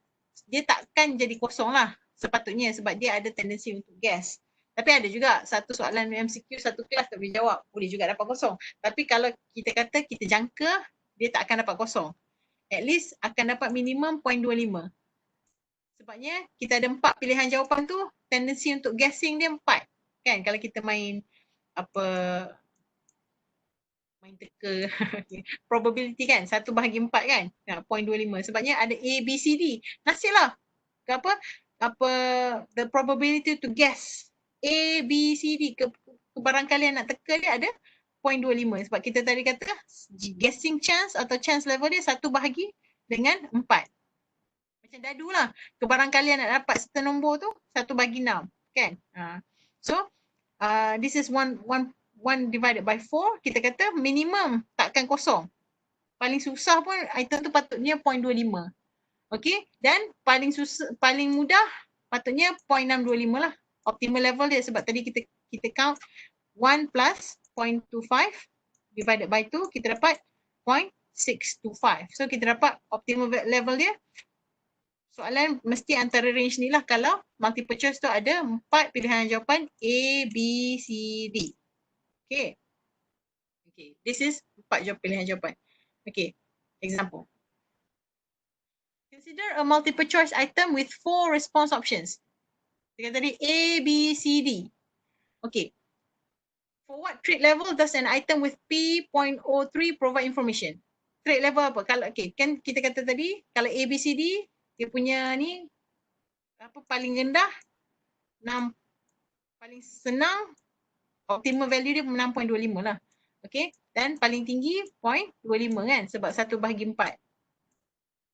Speaker 1: dia takkan jadi kosong lah sepatutnya sebab dia ada tendensi untuk guess. Tapi ada juga satu soalan MCQ satu kelas tak boleh jawab, boleh juga dapat kosong. Tapi kalau kita kata kita jangka, dia tak akan dapat kosong. At least akan dapat minimum 0.25. Sebabnya kita ada 4 pilihan jawapan tu, tendensi untuk guessing dia 4. Kan kalau kita main main teka probability kan 1/4 kan 0.25 sebabnya ada A, B, C, D. Nasib lah the probability to guess A, B, C, D kebarangkalian nak teka dia ada 0.25 sebab kita tadi kata guessing chance atau chance level dia 1/4 dengan 4. Macam dadu lah kebarangkalian nak dapat certain nombor tu 1/6 kan. So this is 1 divided by 4, kita kata minimum takkan kosong. Paling susah pun item tu patutnya 0.25. Okay, dan paling mudah patutnya 0.625 lah. Optimal level dia sebab tadi kita count 1 plus 0.25 divided by 2, kita dapat 0.625. So kita dapat optimal level dia. Soalan mesti antara range ni lah kalau multiple choice tu ada 4 pilihan jawapan A, B, C, D. Okay. Okay. This is 4 pilihan jawapan. Okay. Example. Consider a multiple choice item with 4 response options. Kita tadi A, B, C, D. Okay. For what trait level does an item with P.03 provide information? Trait level apa? Kalau okay, kan kita kata tadi kalau A, B, C, D dia punya ni paling rendah 6, paling senang optimal value dia 6.25 lah. Okay. Dan paling tinggi 0.25 kan sebab 1/4.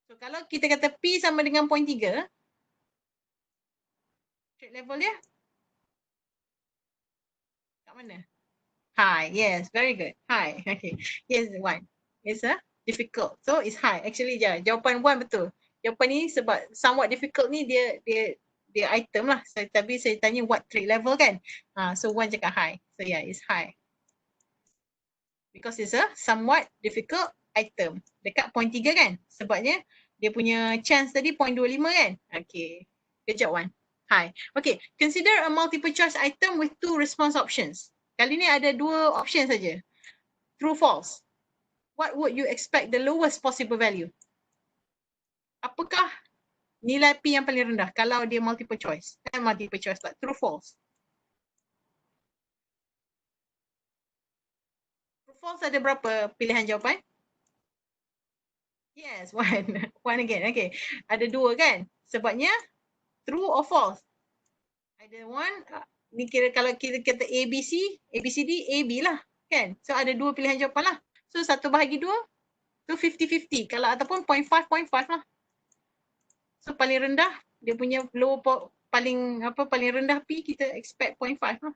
Speaker 1: So kalau kita kata P sama dengan 0.3, trait level dia kat mana? High. Yes, very good. High. Okay. Yes, 1. It's difficult. So it's high. Actually jawapan 1 betul. Jawapan ni sebab somewhat difficult ni dia item lah. Tapi saya tanya what trait level kan. So 1 cakap high. So yeah, it's high. Because it's a somewhat difficult item. Dekat 0.3 kan? Sebabnya dia punya chance tadi 0.25 kan? Okay. Good job, 1. High. Okay. Consider a multiple choice item with 2 response options. Kali ni ada 2 option saja. True, false. What would you expect the lowest possible value? Apakah nilai P yang paling rendah kalau dia multiple choice? Multiple choice lah. True, false. True, false ada berapa pilihan jawapan? Yes, 1. 1 again. Okay. Ada 2 kan? Sebabnya true or false? Ada 1. Ni kira kalau kita kata A, B, C, A, B, C, D, A, B lah. Kan? So ada 2 pilihan jawapan lah. So 1/2 tu 50-50. Kalau ataupun 0.5 lah. So paling rendah dia punya low paling rendah P kita expect 0.5 lah.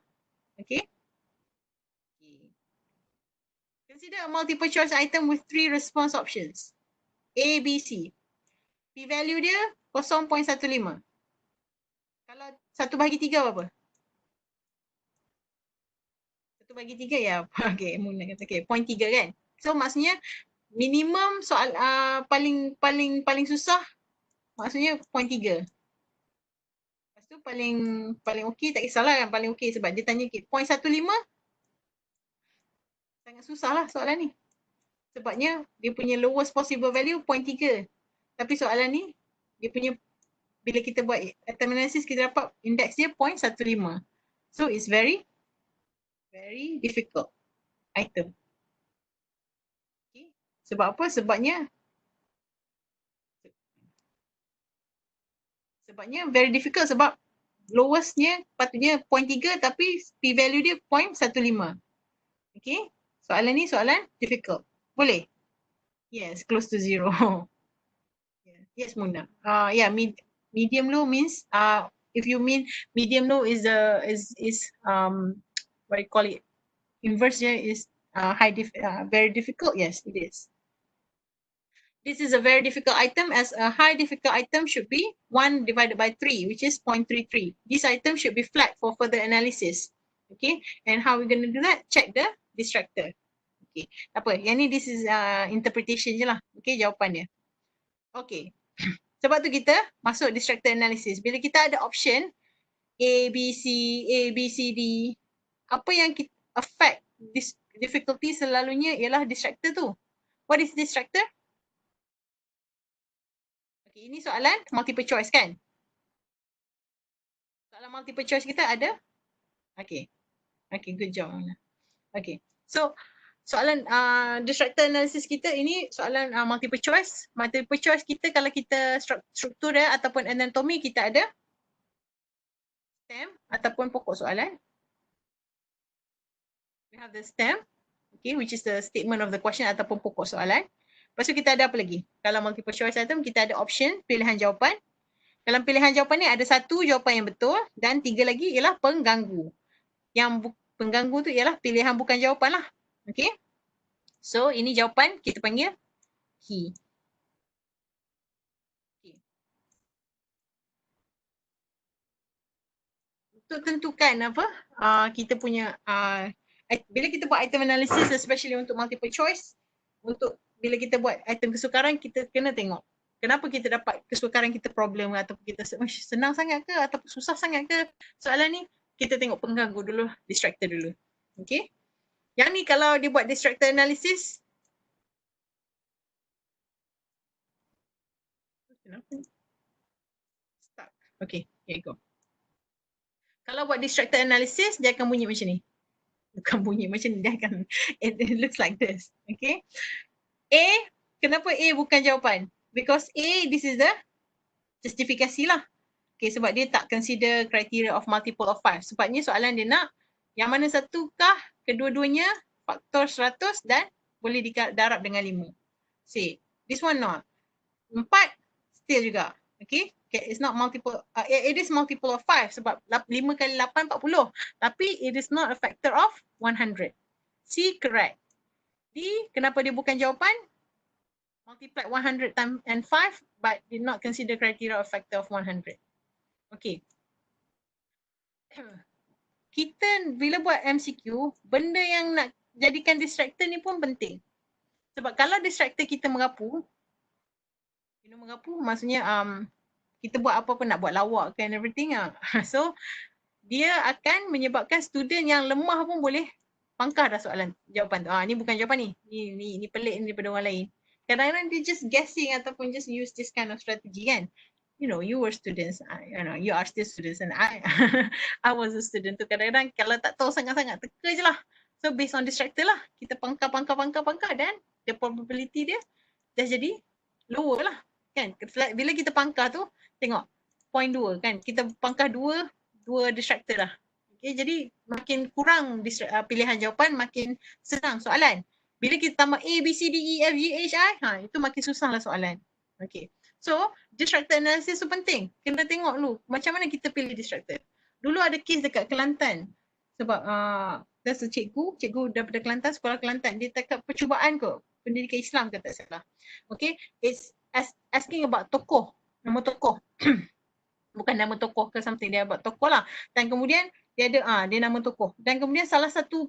Speaker 1: Okay. Consider a multiple choice item with 3 response options. A, B, C. P-value dia 0.15. Kalau 1/3 berapa? 1/3 ya. Okey, Muna kata okey, 0.3 kan. So maksudnya minimum soal paling susah maksudnya 0.3. Lepas tu paling okey tak kisahlah kan, paling okey sebab dia tanya 0.15 sangat susah lah soalan ni. Sebabnya dia punya lowest possible value 0.3. Tapi soalan ni dia punya bila kita buat item analysis kita dapat index dia 0.15. So it's very difficult item. Okay. Sebab apa? Sebabnya very difficult sebab lowestnya patutnya 0.3 tapi p value dia 0.15. Okay. Soalan ni soalan difficult. Boleh? Yes, close to 0. Yes, Muna. Yeah, medium low means if you mean medium low is what do you call it? Inverse here is very difficult. Yes, it is. This is a very difficult item as a high difficult item should be 1 divided by 3, which is 0.33. This item should be flagged for further analysis. Okay, and how we're going to do that? Check the distractor. Okay, apa? Yang ni this is interpretation je lah. Okay, jawapan dia. Okay. Sebab tu kita masuk distractor analysis. Bila kita ada option A, B, C, D, apa yang kita affect this difficulty selalunya ialah distractor tu. What is distractor? Okay, ini soalan multiple choice kan? Soalan multiple choice kita ada? Okay. Okay, good job. Okay. So, soalan distractor analysis kita ini soalan multiple choice. Multiple choice kita kalau kita struktur dia ataupun anatomi kita ada stem ataupun pokok soalan. We have the stem, okay, which is the statement of the question ataupun pokok soalan. Lepas tu kita ada apa lagi? Kalau multiple choice item kita ada option, pilihan jawapan. Dalam pilihan jawapan ni ada 1 jawapan yang betul dan 3 lagi ialah pengganggu. Yang pengganggu tu ialah pilihan bukan jawapan lah. Okay. So ini jawapan kita panggil he. Okay. Untuk tentukan apa kita punya bila kita buat item analysis especially untuk multiple choice, untuk bila kita buat item kesukaran kita kena tengok kenapa kita dapat kesukaran kita problem atau kita senang sangat ke atau susah sangat ke soalan ni, kita tengok pengganggu dulu, distractor dulu. Okay. Yang ni kalau dia buat distractor analysis, kenapa? Start. Okay, here you go. Kalau buat distractor analysis, dia akan bunyi macam ni. Bukan bunyi macam ni, dia akan, it looks like this. Okay. A, kenapa A bukan jawapan? Because A, this is the justifikasi lah. Okay, sebab dia tak consider criteria of multiple of 5. Sebabnya soalan dia nak yang mana satukah kedua-duanya faktor 100 dan boleh didarab dengan 5. See, this one not. 4 still juga. Okay, it's not multiple, it is multiple of 5 sebab 5 kali 8, 40. Tapi it is not a factor of 100. C, correct. D, kenapa dia bukan jawapan? Multiply 100 and 5 but did not consider criteria of factor of 100. Okay. Kita bila buat MCQ, benda yang nak jadikan distractor ni pun penting. Sebab kalau distractor kita merapu, merapu maksudnya kita buat apa-apa nak buat lawak and everything lah. So, dia akan menyebabkan student yang lemah pun boleh pangkah dah soalan jawapan tu. Ni bukan jawapan ni. Ni pelik ni daripada orang lain. Kadang-kadang dia just guessing ataupun just use this kind of strategy kan. You know, you were students, you are still students and I was a student tu. Kadang-kadang kalau tak tahu sangat-sangat teka je lah. So based on distractor lah, kita pangkah dan the probability dia dah jadi lower lah. Kan? Bila kita pangkah tu, tengok 0.2 kan. Kita pangkah dua distractor lah. Okay, jadi makin kurang pilihan jawapan, makin senang soalan. Bila kita tambah A, B, C, D, E, F, G, H, I, itu makin susah lah soalan. Okay. So, distractor analysis tu penting. Kena tengok dulu macam mana kita pilih distractor. Dulu ada kes dekat Kelantan. Sebab That's the cikgu daripada Kelantan, sekolah Kelantan. Dia cakap percubaan kot, pendidikan Islam ke tak salah. Okay, it's asking about tokoh, nama tokoh. Bukan nama tokoh ke something, dia about tokoh lah. Dan kemudian dia ada, dia nama tokoh. Dan kemudian salah satu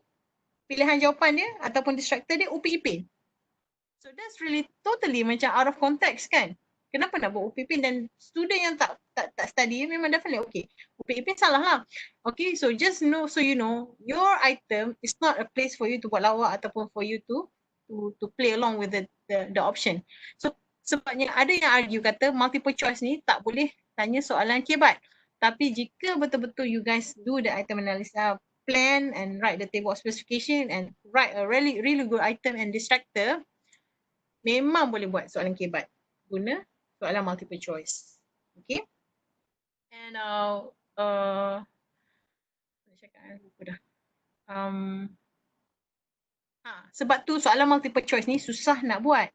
Speaker 1: pilihan jawapan dia ataupun distractor dia Upin Ipin. So that's really totally macam out of context kan. Kenapa nak buat Upin Ipin, dan student yang tak study memang definitely okay. Upin Ipin salah lah. Okay, so just know, so you know, your item is not a place for you to buat lawak ataupun for you to play along with the option. So sebabnya ada yang argue kata multiple choice ni tak boleh tanya soalan kebat. Tapi jika betul-betul you guys do the item analysis, plan and write the table of specification and write a really good item and distractor, memang boleh buat soalan kebat guna soalan multiple choice. Okay. And lupa dah. Sebab tu soalan multiple choice ni susah nak buat.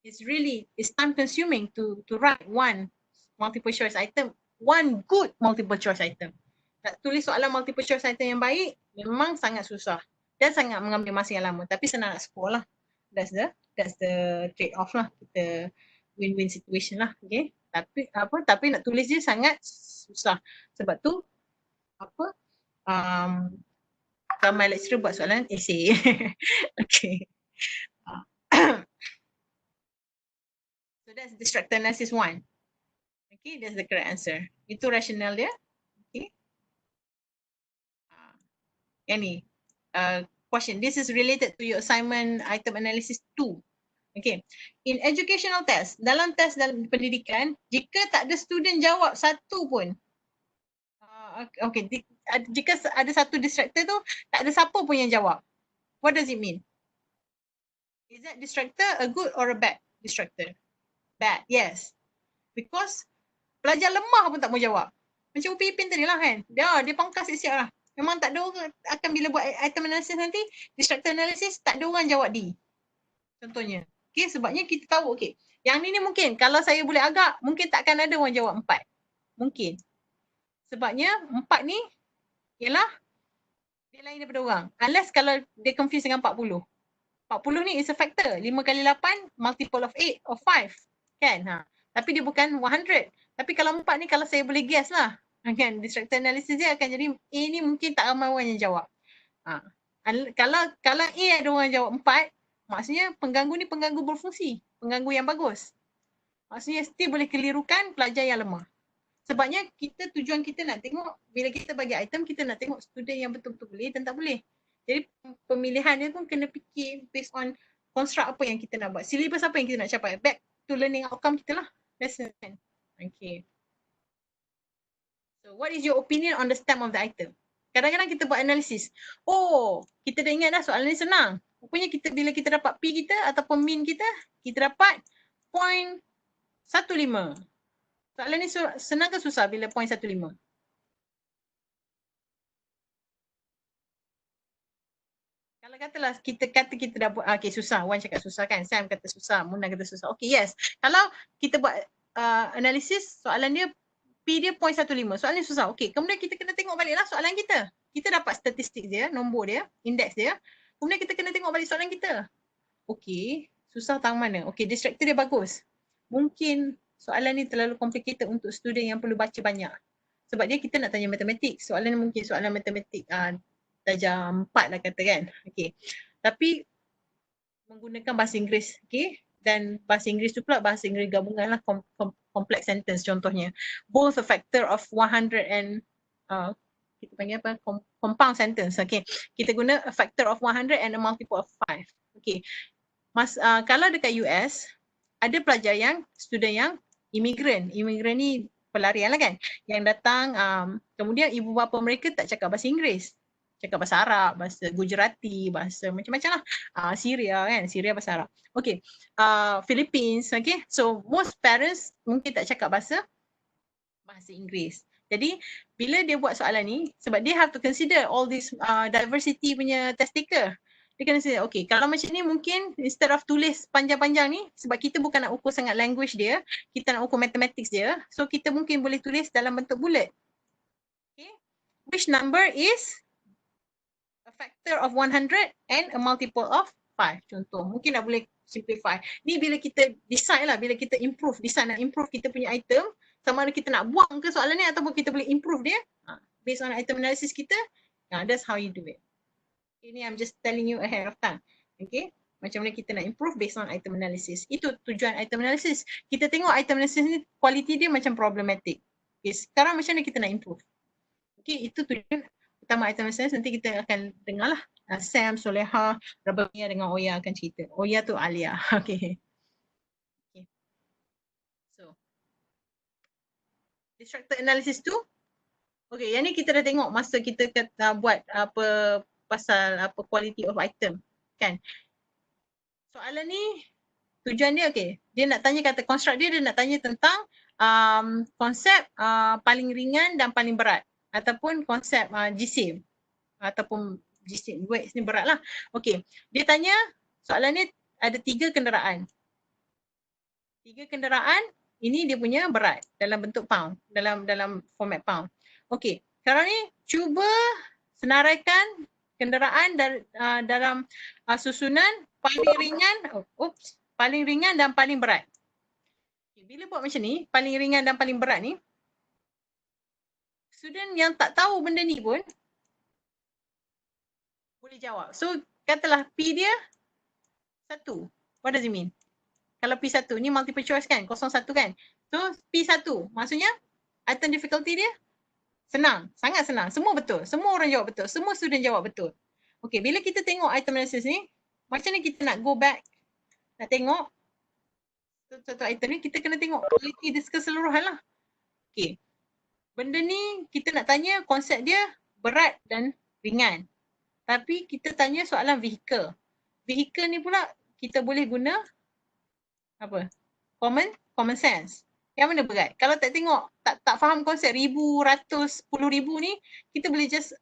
Speaker 1: It's time consuming to write one multiple choice item, one good multiple choice item. Nak tulis soalan multiple choice item yang baik memang sangat susah dan sangat mengambil masa yang lama, tapi senang nak score lah. That's the trade off lah. Kita win-win situation lah. Okay. Tapi nak tulis dia sangat susah. Sebab tu ramai lecturer buat soalan essay. Okay. So that's distractor analysis 1. Okay, that's the correct answer. Itu rasional dia. Okay. Yang ni. Question. This is related to your assignment item analysis 2. Okay. In educational test, dalam test dalam pendidikan, jika tak ada student jawab satu pun, okay, jika ada satu distractor tu, tak ada siapa pun yang jawab. What does it mean? Is that distractor a good or a bad distractor? Bad, yes. Because pelajar lemah pun tak mau jawab. Macam Upin Ipin tadi lah kan. Dia pangkas siap-siap lah. Memang tak ada orang akan bila buat item analysis nanti, distractor analysis, tak ada orang jawab D. Contohnya. Okay, sebabnya kita tahu, okay, yang ni mungkin kalau saya boleh agak, mungkin takkan ada orang jawab 4. Mungkin. Sebabnya 4 ni ialah dia lain daripada orang. Unless kalau dia confuse dengan 40. 40 ni is a factor. 5 kali 8 multiple of 8 or 5. Kan? Tapi dia bukan 100. Tapi kalau 4 ni kalau saya boleh guess lah. Kan? Distractor analysis dia akan jadi A ni mungkin tak ramai orang yang jawab. Kalau A ada orang jawab 4, maksudnya pengganggu ni pengganggu berfungsi. Pengganggu yang bagus. Maksudnya still boleh kelirukan pelajar yang lemah. Sebabnya tujuan kita nak tengok, bila kita bagi item, kita nak tengok student yang betul-betul boleh dan tak boleh. Jadi pemilihan dia pun kena fikir based on construct apa yang kita nak buat. Syllabus apa yang kita nak capai. Back to learning outcome kita lah. Lesson. Okay. So what is your opinion on the stamp of the item? Kadang-kadang kita buat analisis. Oh, kita dah ingat dah soalan ni senang. Rupanya bila kita dapat P kita ataupun min kita dapat 0.15. Soalan ni senang ke susah bila 0.15? Kalau katalah kita dah buat, okay, susah. Wan cakap susah kan? Sam kata susah, Muna kata susah. Okay, yes. Kalau kita buat analisis, soalan dia P dia 0.15. Soalan ni susah. Okay, kemudian kita kena tengok baliklah soalan kita. Kita dapat statistik dia, nombor dia, indeks dia. Kemudian kita kena tengok balik soalan kita. Okay, susah tang mana? Okay, distractor dia bagus. Mungkin soalan ni terlalu complicated untuk student yang perlu baca banyak. Sebab dia kita nak tanya matematik. Soalan ni mungkin soalan matematik darjah 4 lah kata kan. Okay. Tapi menggunakan bahasa Inggeris. Okay. Dan bahasa Inggeris tu pula bahasa Inggeris gabungan lah, complex sentence contohnya. Both a factor of 100 and kita panggil apa? Compound sentence. Okay. Kita guna a factor of 100 and a multiple of 5. Okay. Kalau dekat US, ada pelajar student yang imigran. Imigran ni pelarian lah kan. Yang datang, kemudian ibu bapa mereka tak cakap bahasa Inggeris. Cakap bahasa Arab, bahasa Gujarati, bahasa macam-macam lah. Syria kan, Syria bahasa Arab. Okay, Philippines, okay. So most parents mungkin tak cakap bahasa Inggeris. Jadi bila dia buat soalan ni, sebab dia have to consider all this diversity punya test taker. Dia kena say, okay, kalau macam ni mungkin instead of tulis panjang-panjang ni, sebab kita bukan nak ukur sangat language dia, kita nak ukur mathematics dia, so kita mungkin boleh tulis dalam bentuk bullet. Okay. Which number is a A factor of 100 and a multiple of 5. Contoh, mungkin dah boleh simplify. Ni bila kita decide lah, bila kita improve, decide nak improve kita punya item, sama ada kita nak buang ke soalan ni ataupun kita boleh improve dia based on item analysis kita. That's how you do it. Ini I'm just telling you ahead of time. Okay, macam mana kita nak improve based on item analysis. Itu tujuan item analysis. Kita tengok item analysis ni quality dia macam problematic. Okay, sekarang macam mana kita nak improve. Okay, itu tujuan utama item analysis. Nanti kita akan dengar lah. Sam, Soleha, Rabia dengan Oya akan cerita. Oya tu Alia. Okay. Okay. So, distracted analysis tu. Okay, yang ni kita dah tengok masa kita buat apa pasal apa quality of item. Kan? Soalan ni tujuan dia okay. Dia nak tanya kata construct dia nak tanya tentang konsep paling ringan dan paling berat ataupun konsep GSIM ataupun GSIM weights ni berat lah. Okay. Dia tanya soalan ni ada 3 kenderaan. 3 kenderaan ini dia punya berat dalam bentuk pound, dalam format pound. Okay. Sekarang ni cuba senaraikan kenderaan dalam susunan paling ringan, paling ringan dan paling berat. Okay, bila buat macam ni, paling ringan dan paling berat ni, student yang tak tahu benda ni pun boleh jawab. So, katalah P dia 1. What does it mean? Kalau P1, ni multiple choice kan? 01 kan? So, P1, maksudnya item difficulty dia senang, sangat senang. Semua betul. Semua orang jawab betul. Semua student jawab betul. Okay, bila kita tengok item analysis ni, macam ni kita nak go back, nak tengok satu item ni, kita kena tengok quality dia keseluruhan lah. Okay. Benda ni kita nak tanya konsep dia berat dan ringan. Tapi kita tanya soalan vehicle. Vehicle ni pula kita boleh guna apa? Common sense. Yang mana berat? Kalau tak tengok, tak faham konsep ribu, ratus, 10,000 ni, kita boleh just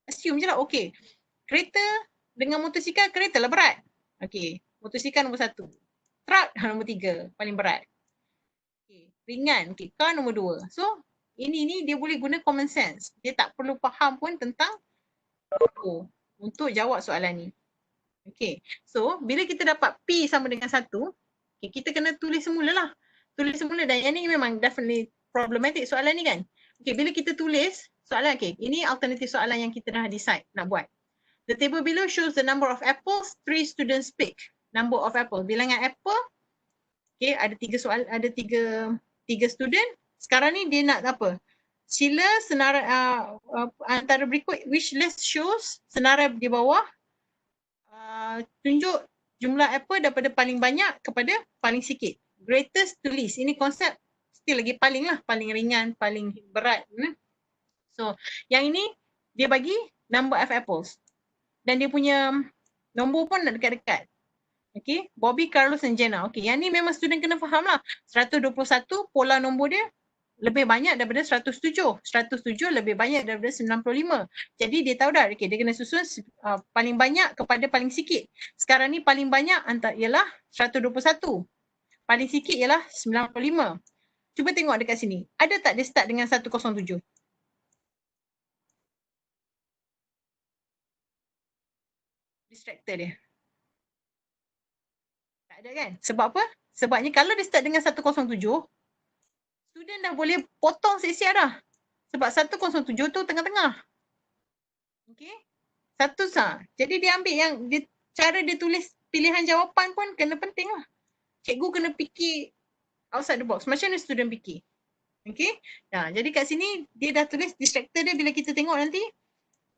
Speaker 1: assume je lah. Okay. Kereta dengan motosikal, kereta lah berat. Okay. Motosikal nombor 1. Truck nombor 3, paling berat. Okay. Ringan. Okay. Car nombor 2. So, ini dia boleh guna common sense. Dia tak perlu faham pun tentang untuk jawab soalan ni. Okay. So, bila kita dapat P sama dengan 1, okay, kita kena tulis semula lah. Tulis semula dan yang ni memang definitely problematic soalan ni kan. Okay, bila kita tulis soalan, okay, ini alternatif soalan yang kita dah decide nak buat. The table below shows the number of apples 3 students pick. Number of apples, bilangan apple. Okay, ada 3 soal, ada 3 student. Sekarang ni dia nak apa? Sila senarai antara berikut which list shows senarai di bawah. Tunjuk jumlah apple daripada paling banyak kepada paling sikit. Greatest to least. Ini konsep still lagi paling lah. Paling ringan, paling berat. So, yang ini dia bagi number of apples. Dan dia punya nombor pun dekat-dekat. Okay. Bobby, Carlos dan Jenna. Okay. Yang ni memang student kena faham lah. 121 pola nombor dia lebih banyak daripada 107. 107 lebih banyak daripada 95. Jadi dia tahu dah. Okay. Dia kena susun paling banyak kepada paling sikit. Sekarang ni paling banyak ialah 121. Paling sikit ialah 95. Cuba tengok dekat sini. Ada tak dia start dengan 107? Distractor dia. Tak ada kan? Sebab apa? Sebabnya kalau dia start dengan 107, student dah boleh potong siap-siap dah. Sebab 107 tu tengah-tengah. Okay? Satu sah. Jadi dia ambil yang cara dia tulis pilihan jawapan pun kena penting lah. Cikgu kena fikir outside the box. Macam mana student fikir? Okay. Nah, jadi kat sini dia dah tulis distractor dia bila kita tengok nanti.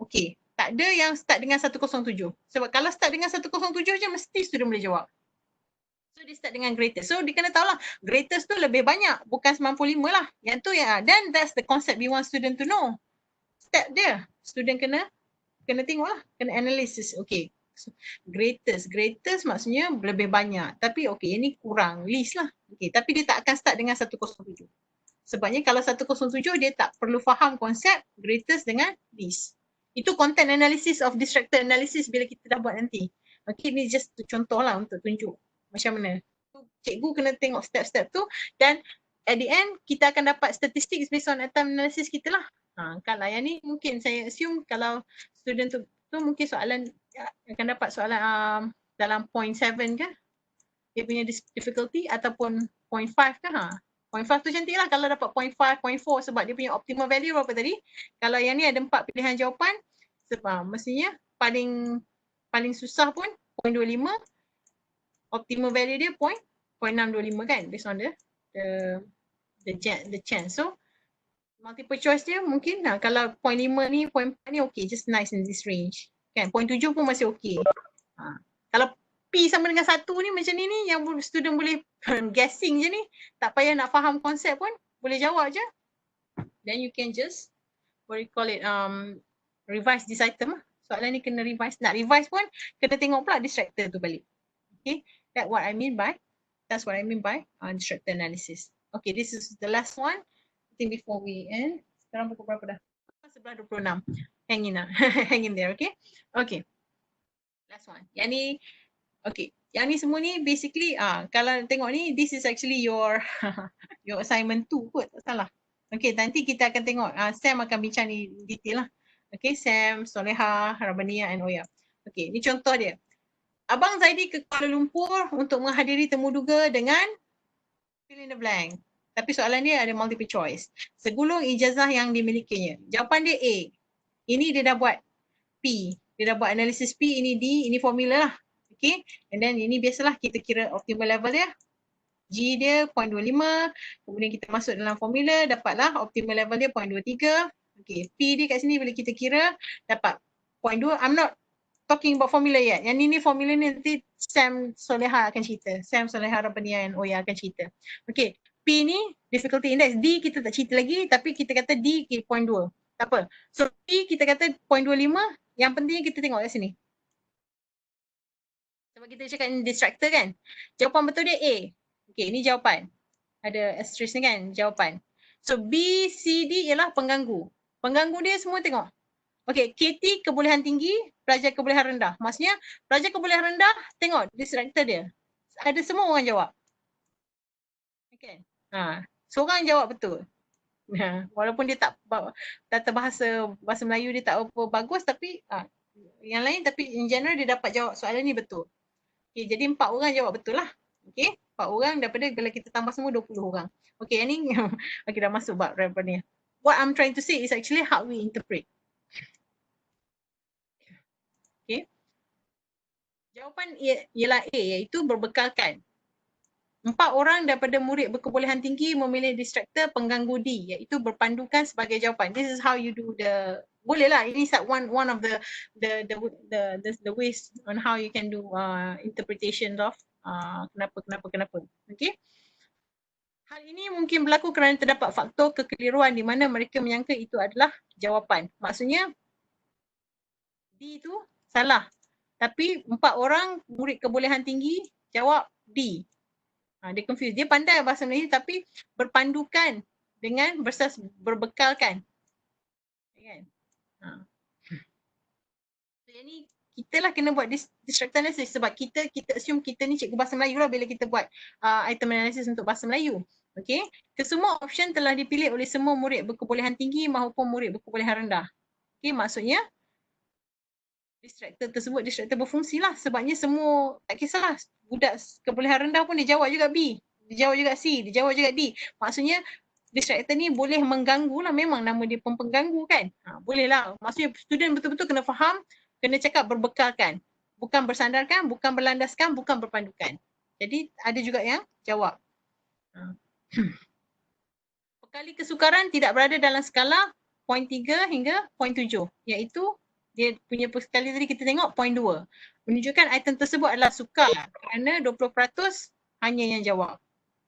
Speaker 1: Okay. Tak ada yang start dengan 107. Sebab kalau start dengan 107 je mesti student boleh jawab. So dia start dengan greatest. So dia kena tahu lah greatest tu lebih banyak. Bukan 95 lah. Yang tu yang then that's the concept we want student to know. Step dia. Student kena tengok lah. Kena analysis. Okay. So, greatest maksudnya lebih banyak. Tapi okay, ini kurang list lah. Okay, tapi dia tak akan start dengan 107. Sebabnya kalau 107 dia tak perlu faham konsep greatest dengan list. Itu content analysis of distracted analysis bila kita dah buat nanti. Okay, ni just contoh lah untuk tunjuk macam mana. Cikgu kena tengok step-step tu dan at the end kita akan dapat statistics based on item analysis kita lah. Kalau yang ni mungkin saya assume kalau student tu So mungkin soalan akan dapat soalan dalam 0.7 ke dia punya difficulty ataupun 0.5 ke 0.5 tu cantik lah kalau dapat 0.5, 0.4 sebab dia punya optimal value berapa tadi. Kalau yang ni ada 4 pilihan jawapan sebab mestinya paling susah pun 0.25, optimal value dia 0.625 kan based on the chance. So multiple choice dia mungkin kalau 0.5 ni, 0.4 ni okay, just nice in this range. Kan 0.7 pun masih okay. Kalau P sama dengan 1 ni macam ni yang student boleh guessing je ni, tak payah nak faham konsep pun, boleh jawab je. Then you can just what you call it revise this item lah. Soalan ni kena revise. Nak revise pun kena tengok pula distractor tu balik. Okay, that's what I mean by distractor analysis. Okay, this is the last one. I think before we end. Sekarang pukul berapa dah? 11.26. Hang in lah. Hang in there, okay? Okay. Last one. Yang ni, okay. Yang ni semua ni basically, kalau tengok ni, this is actually your your assignment 2 kot, tak salah. Okay, nanti kita akan tengok, Sam akan bincang ni detail lah. Okay, Sam, Soleha, Rabania and Oya. Okay, ni contoh dia. Abang Zaidi ke Kuala Lumpur untuk menghadiri temu duga dengan fill in the blank. Tapi soalan dia ada multiple choice. Segulung ijazah yang dimilikinya. Jawapan dia A. Ini dia dah buat P. Dia dah buat analisis P, ini D, ini formula lah. Okay, and then ini biasalah kita kira optimal level dia. G dia 0.25, kemudian kita masuk dalam formula, dapatlah optimal level dia 0.23. Okay, P dia kat sini bila kita kira, dapat 0.2. I'm not talking about formula yet. Yang ni formula ni nanti Sam Soleha akan cerita. Sam Soleha Rabania and Oya akan cerita. Okay, P ni difficulty index. D kita tak cerita lagi, tapi kita kata D 0.2. Tak apa. So P kita kata 0.25, yang pentingnya kita tengok kat sini. Sebab kita cakap ni distractor kan. Jawapan betul dia A. Okay, ni jawapan. Ada asterisk ni kan, jawapan. So B, C, D ialah pengganggu. Pengganggu dia semua tengok. Okay, KT kebolehan tinggi, pelajar kebolehan rendah. Maksudnya pelajar kebolehan rendah, tengok distractor dia. Ada semua orang jawab. Okay. Seorang jawab betul. Walaupun dia tak bahasa Melayu dia tak apa bagus, tapi yang lain, tapi in general dia dapat jawab soalan ni betul. Okay, jadi 4 orang jawab betul lah. Okay, 4 orang daripada kalau kita tambah semua 20 orang. Okay, yang ni okay, dah masuk bab daripada ni. What I'm trying to say is actually how we interpret. Okay. Jawapan ialah A, iaitu berbekalkan. 4 orang daripada murid berkebolehan tinggi memilih distractor pengganggu D, iaitu berpandukan sebagai jawapan. This is how you do the, boleh lah, ini one of the ways on how you can do interpretation of kenapa. Okay. Hal ini mungkin berlaku kerana terdapat faktor kekeliruan di mana mereka menyangka itu adalah jawapan. Maksudnya D itu salah. Tapi 4 orang murid kebolehan tinggi jawab D. Dia confused. Dia pandai bahasa Melayu tapi berpandukan dengan berbekalkan. Kan? Jadi ni kita lah kena buat distractor analysis sebab kita assume kita ni cikgu bahasa Melayu lah bila kita buat item analysis untuk bahasa Melayu. Okay. Kesemua option telah dipilih oleh semua murid berkebolehan tinggi maupun murid berkebolehan rendah. Okay, maksudnya distractor tersebut distractor berfungsi lah sebabnya semua tak kisahlah budak kebolehan rendah pun dia jawab juga B, dia jawab juga C, dia jawab juga D. Maksudnya distractor ni boleh mengganggu lah, memang nama dia pun pengganggu kan. Boleh lah, maksudnya student betul-betul kena faham, kena cakap berbekalkan, bukan bersandarkan, bukan berlandaskan, bukan berpandukan. Jadi ada juga yang jawab. Pekali kesukaran tidak berada dalam skala 0.3 hingga 0.7, iaitu dia punya sekali tadi kita tengok 0.2. Menunjukkan item tersebut adalah sukar kerana 20% hanya yang jawab.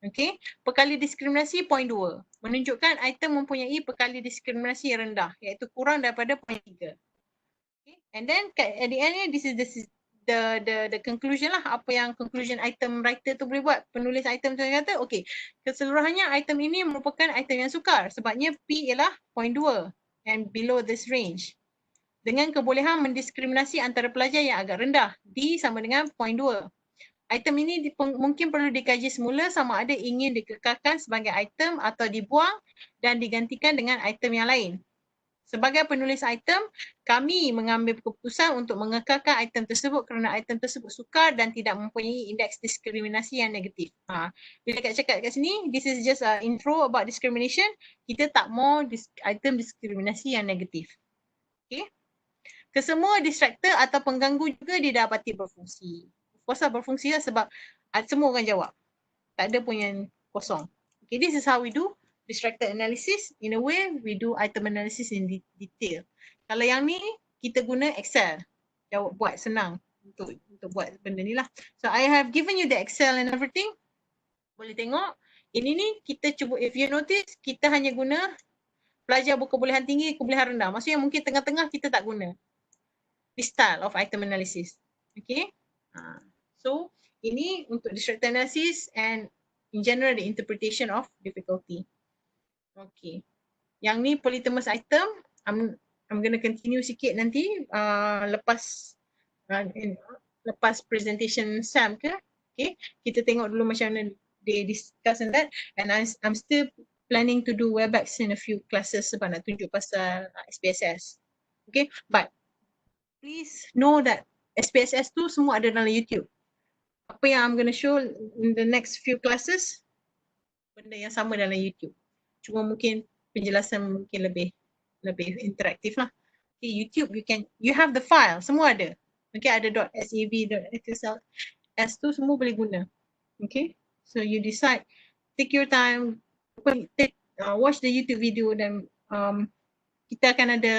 Speaker 1: Okay. Pekali diskriminasi 0.2. Menunjukkan item mempunyai pekali diskriminasi yang rendah iaitu kurang daripada 0.3. Okay. And then at the end ni this is the conclusion lah. Apa yang conclusion item writer tu boleh buat. Penulis item tu kata okay. Keseluruhannya item ini merupakan item yang sukar sebabnya P ialah 0.2 and below this range. Dengan kebolehan mendiskriminasi antara pelajar yang agak rendah. D sama dengan 0.2. Item ini mungkin perlu dikaji semula sama ada ingin dikekalkan sebagai item atau dibuang dan digantikan dengan item yang lain. Sebagai penulis item, kami mengambil keputusan untuk mengekalkan item tersebut kerana item tersebut sukar dan tidak mempunyai indeks diskriminasi yang negatif. Bila Kak cakap kat sini, this is just a intro about discrimination. Kita tak mau item diskriminasi yang negatif. Okay. Kesemua distractor atau pengganggu juga didapati berfungsi. Kuasa berfungsi lah sebab semua orang jawab. Tak ada pun yang kosong. Okay, this is how we do distractor analysis. In a way, we do item analysis in detail. Kalau yang ni, kita guna Excel. Jawab buat senang untuk buat benda ni lah. So, I have given you the Excel and everything. Boleh tengok. Ini ni, kita cuba, if you notice, kita hanya guna pelajar berkebolehan tinggi, kebolehan rendah. Maksudnya mungkin tengah-tengah kita tak guna. This style of item analysis. Okay. So, ini untuk distractor analysis and in general the interpretation of difficulty. Okay. Yang ni polytamous item. I'm going to continue sikit nanti lepas presentation Sam ke. Okay. Kita tengok dulu macam mana they discuss on that. And I'm still planning to do Webex in a few classes sebab nak tunjuk pasal SPSS. Okay. But please know that SPSS tu semua ada dalam YouTube. Apa yang I'm going to show in the next few classes, benda yang sama dalam YouTube. Cuma mungkin penjelasan mungkin lebih interaktif lah. Okay, YouTube you have the file, semua ada. Okay, ada .sav, .xls tu semua boleh guna. Okay, so you decide, take your time, watch the YouTube video dan kita akan ada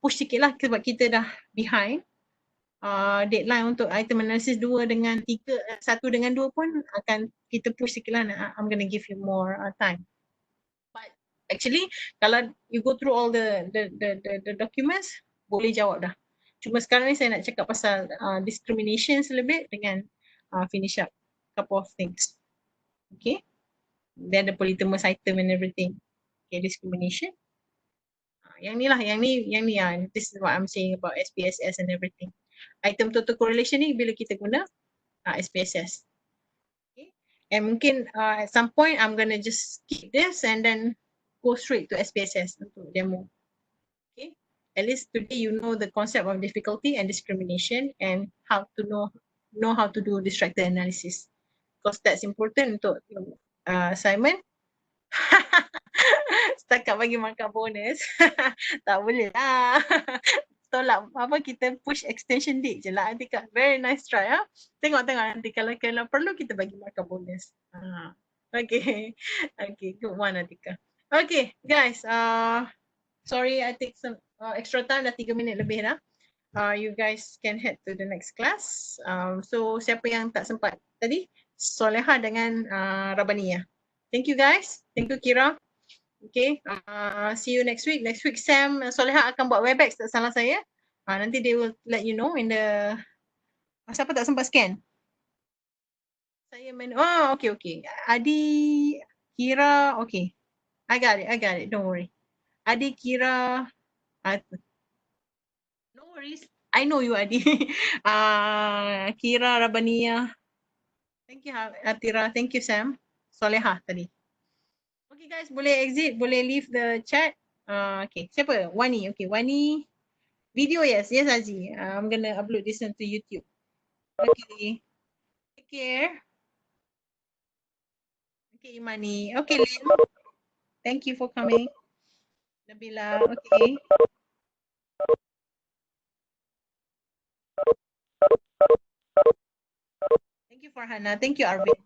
Speaker 1: push sikit lah sebab kita dah behind. Deadline untuk item analysis 2 dengan 3, 1 dengan 2 pun akan kita push sikit lah. I'm going to give you more time. But actually, kalau you go through all the documents, boleh jawab dah. Cuma sekarang ni saya nak cakap pasal discrimination selebih dengan finish up couple of things. Okay. Then the polytamous item and everything. Okay, discrimination. Yang ni lah, yang ni this is what I'm saying about SPSS and everything. Item total correlation ni bila kita guna SPSS. Okay. And mungkin at some point I'm gonna just skip this and then go straight to SPSS untuk demo. Okay. At least today you know the concept of difficulty and discrimination and how to know how to do distractor analysis. Because that's important untuk assignment. Setakat bagi markah bonus. Tak boleh lah. Tolak apa kita push extension date je lah Atika. Very nice try ah. Tengok nanti kalau perlu kita bagi markah bonus. Okay. Okay, good one Atika. Okay, guys. Sorry I take some extra time, dah 3 minit lebih dah. You guys can head to the next class. So siapa yang tak sempat tadi? Soleha dengan Rabaniyah. Thank you guys. Thank you Kira. Okay, see you next week. Next week Sam, Soleha akan buat Webex, tak salah saya. Nanti they will let you know in the... Siapa tak sempat scan? Saya okay. Adi, Kira, okay. I got it, don't worry. Adi, Kira, no worries. I know you Adi. Kira, Rabaniyah. Thank you Atira, thank you Sam. Soleha tadi. Okay guys, boleh exit, boleh leave the chat. Okay, siapa? Wani. Okay, Wani. Video, yes Aziz. I'm gonna upload this onto YouTube. Okay. Take care. Okay, Imani. Okay, Lynn. Thank you for coming. Nabila, okay. Thank you, Farhana. Thank you, Arvin.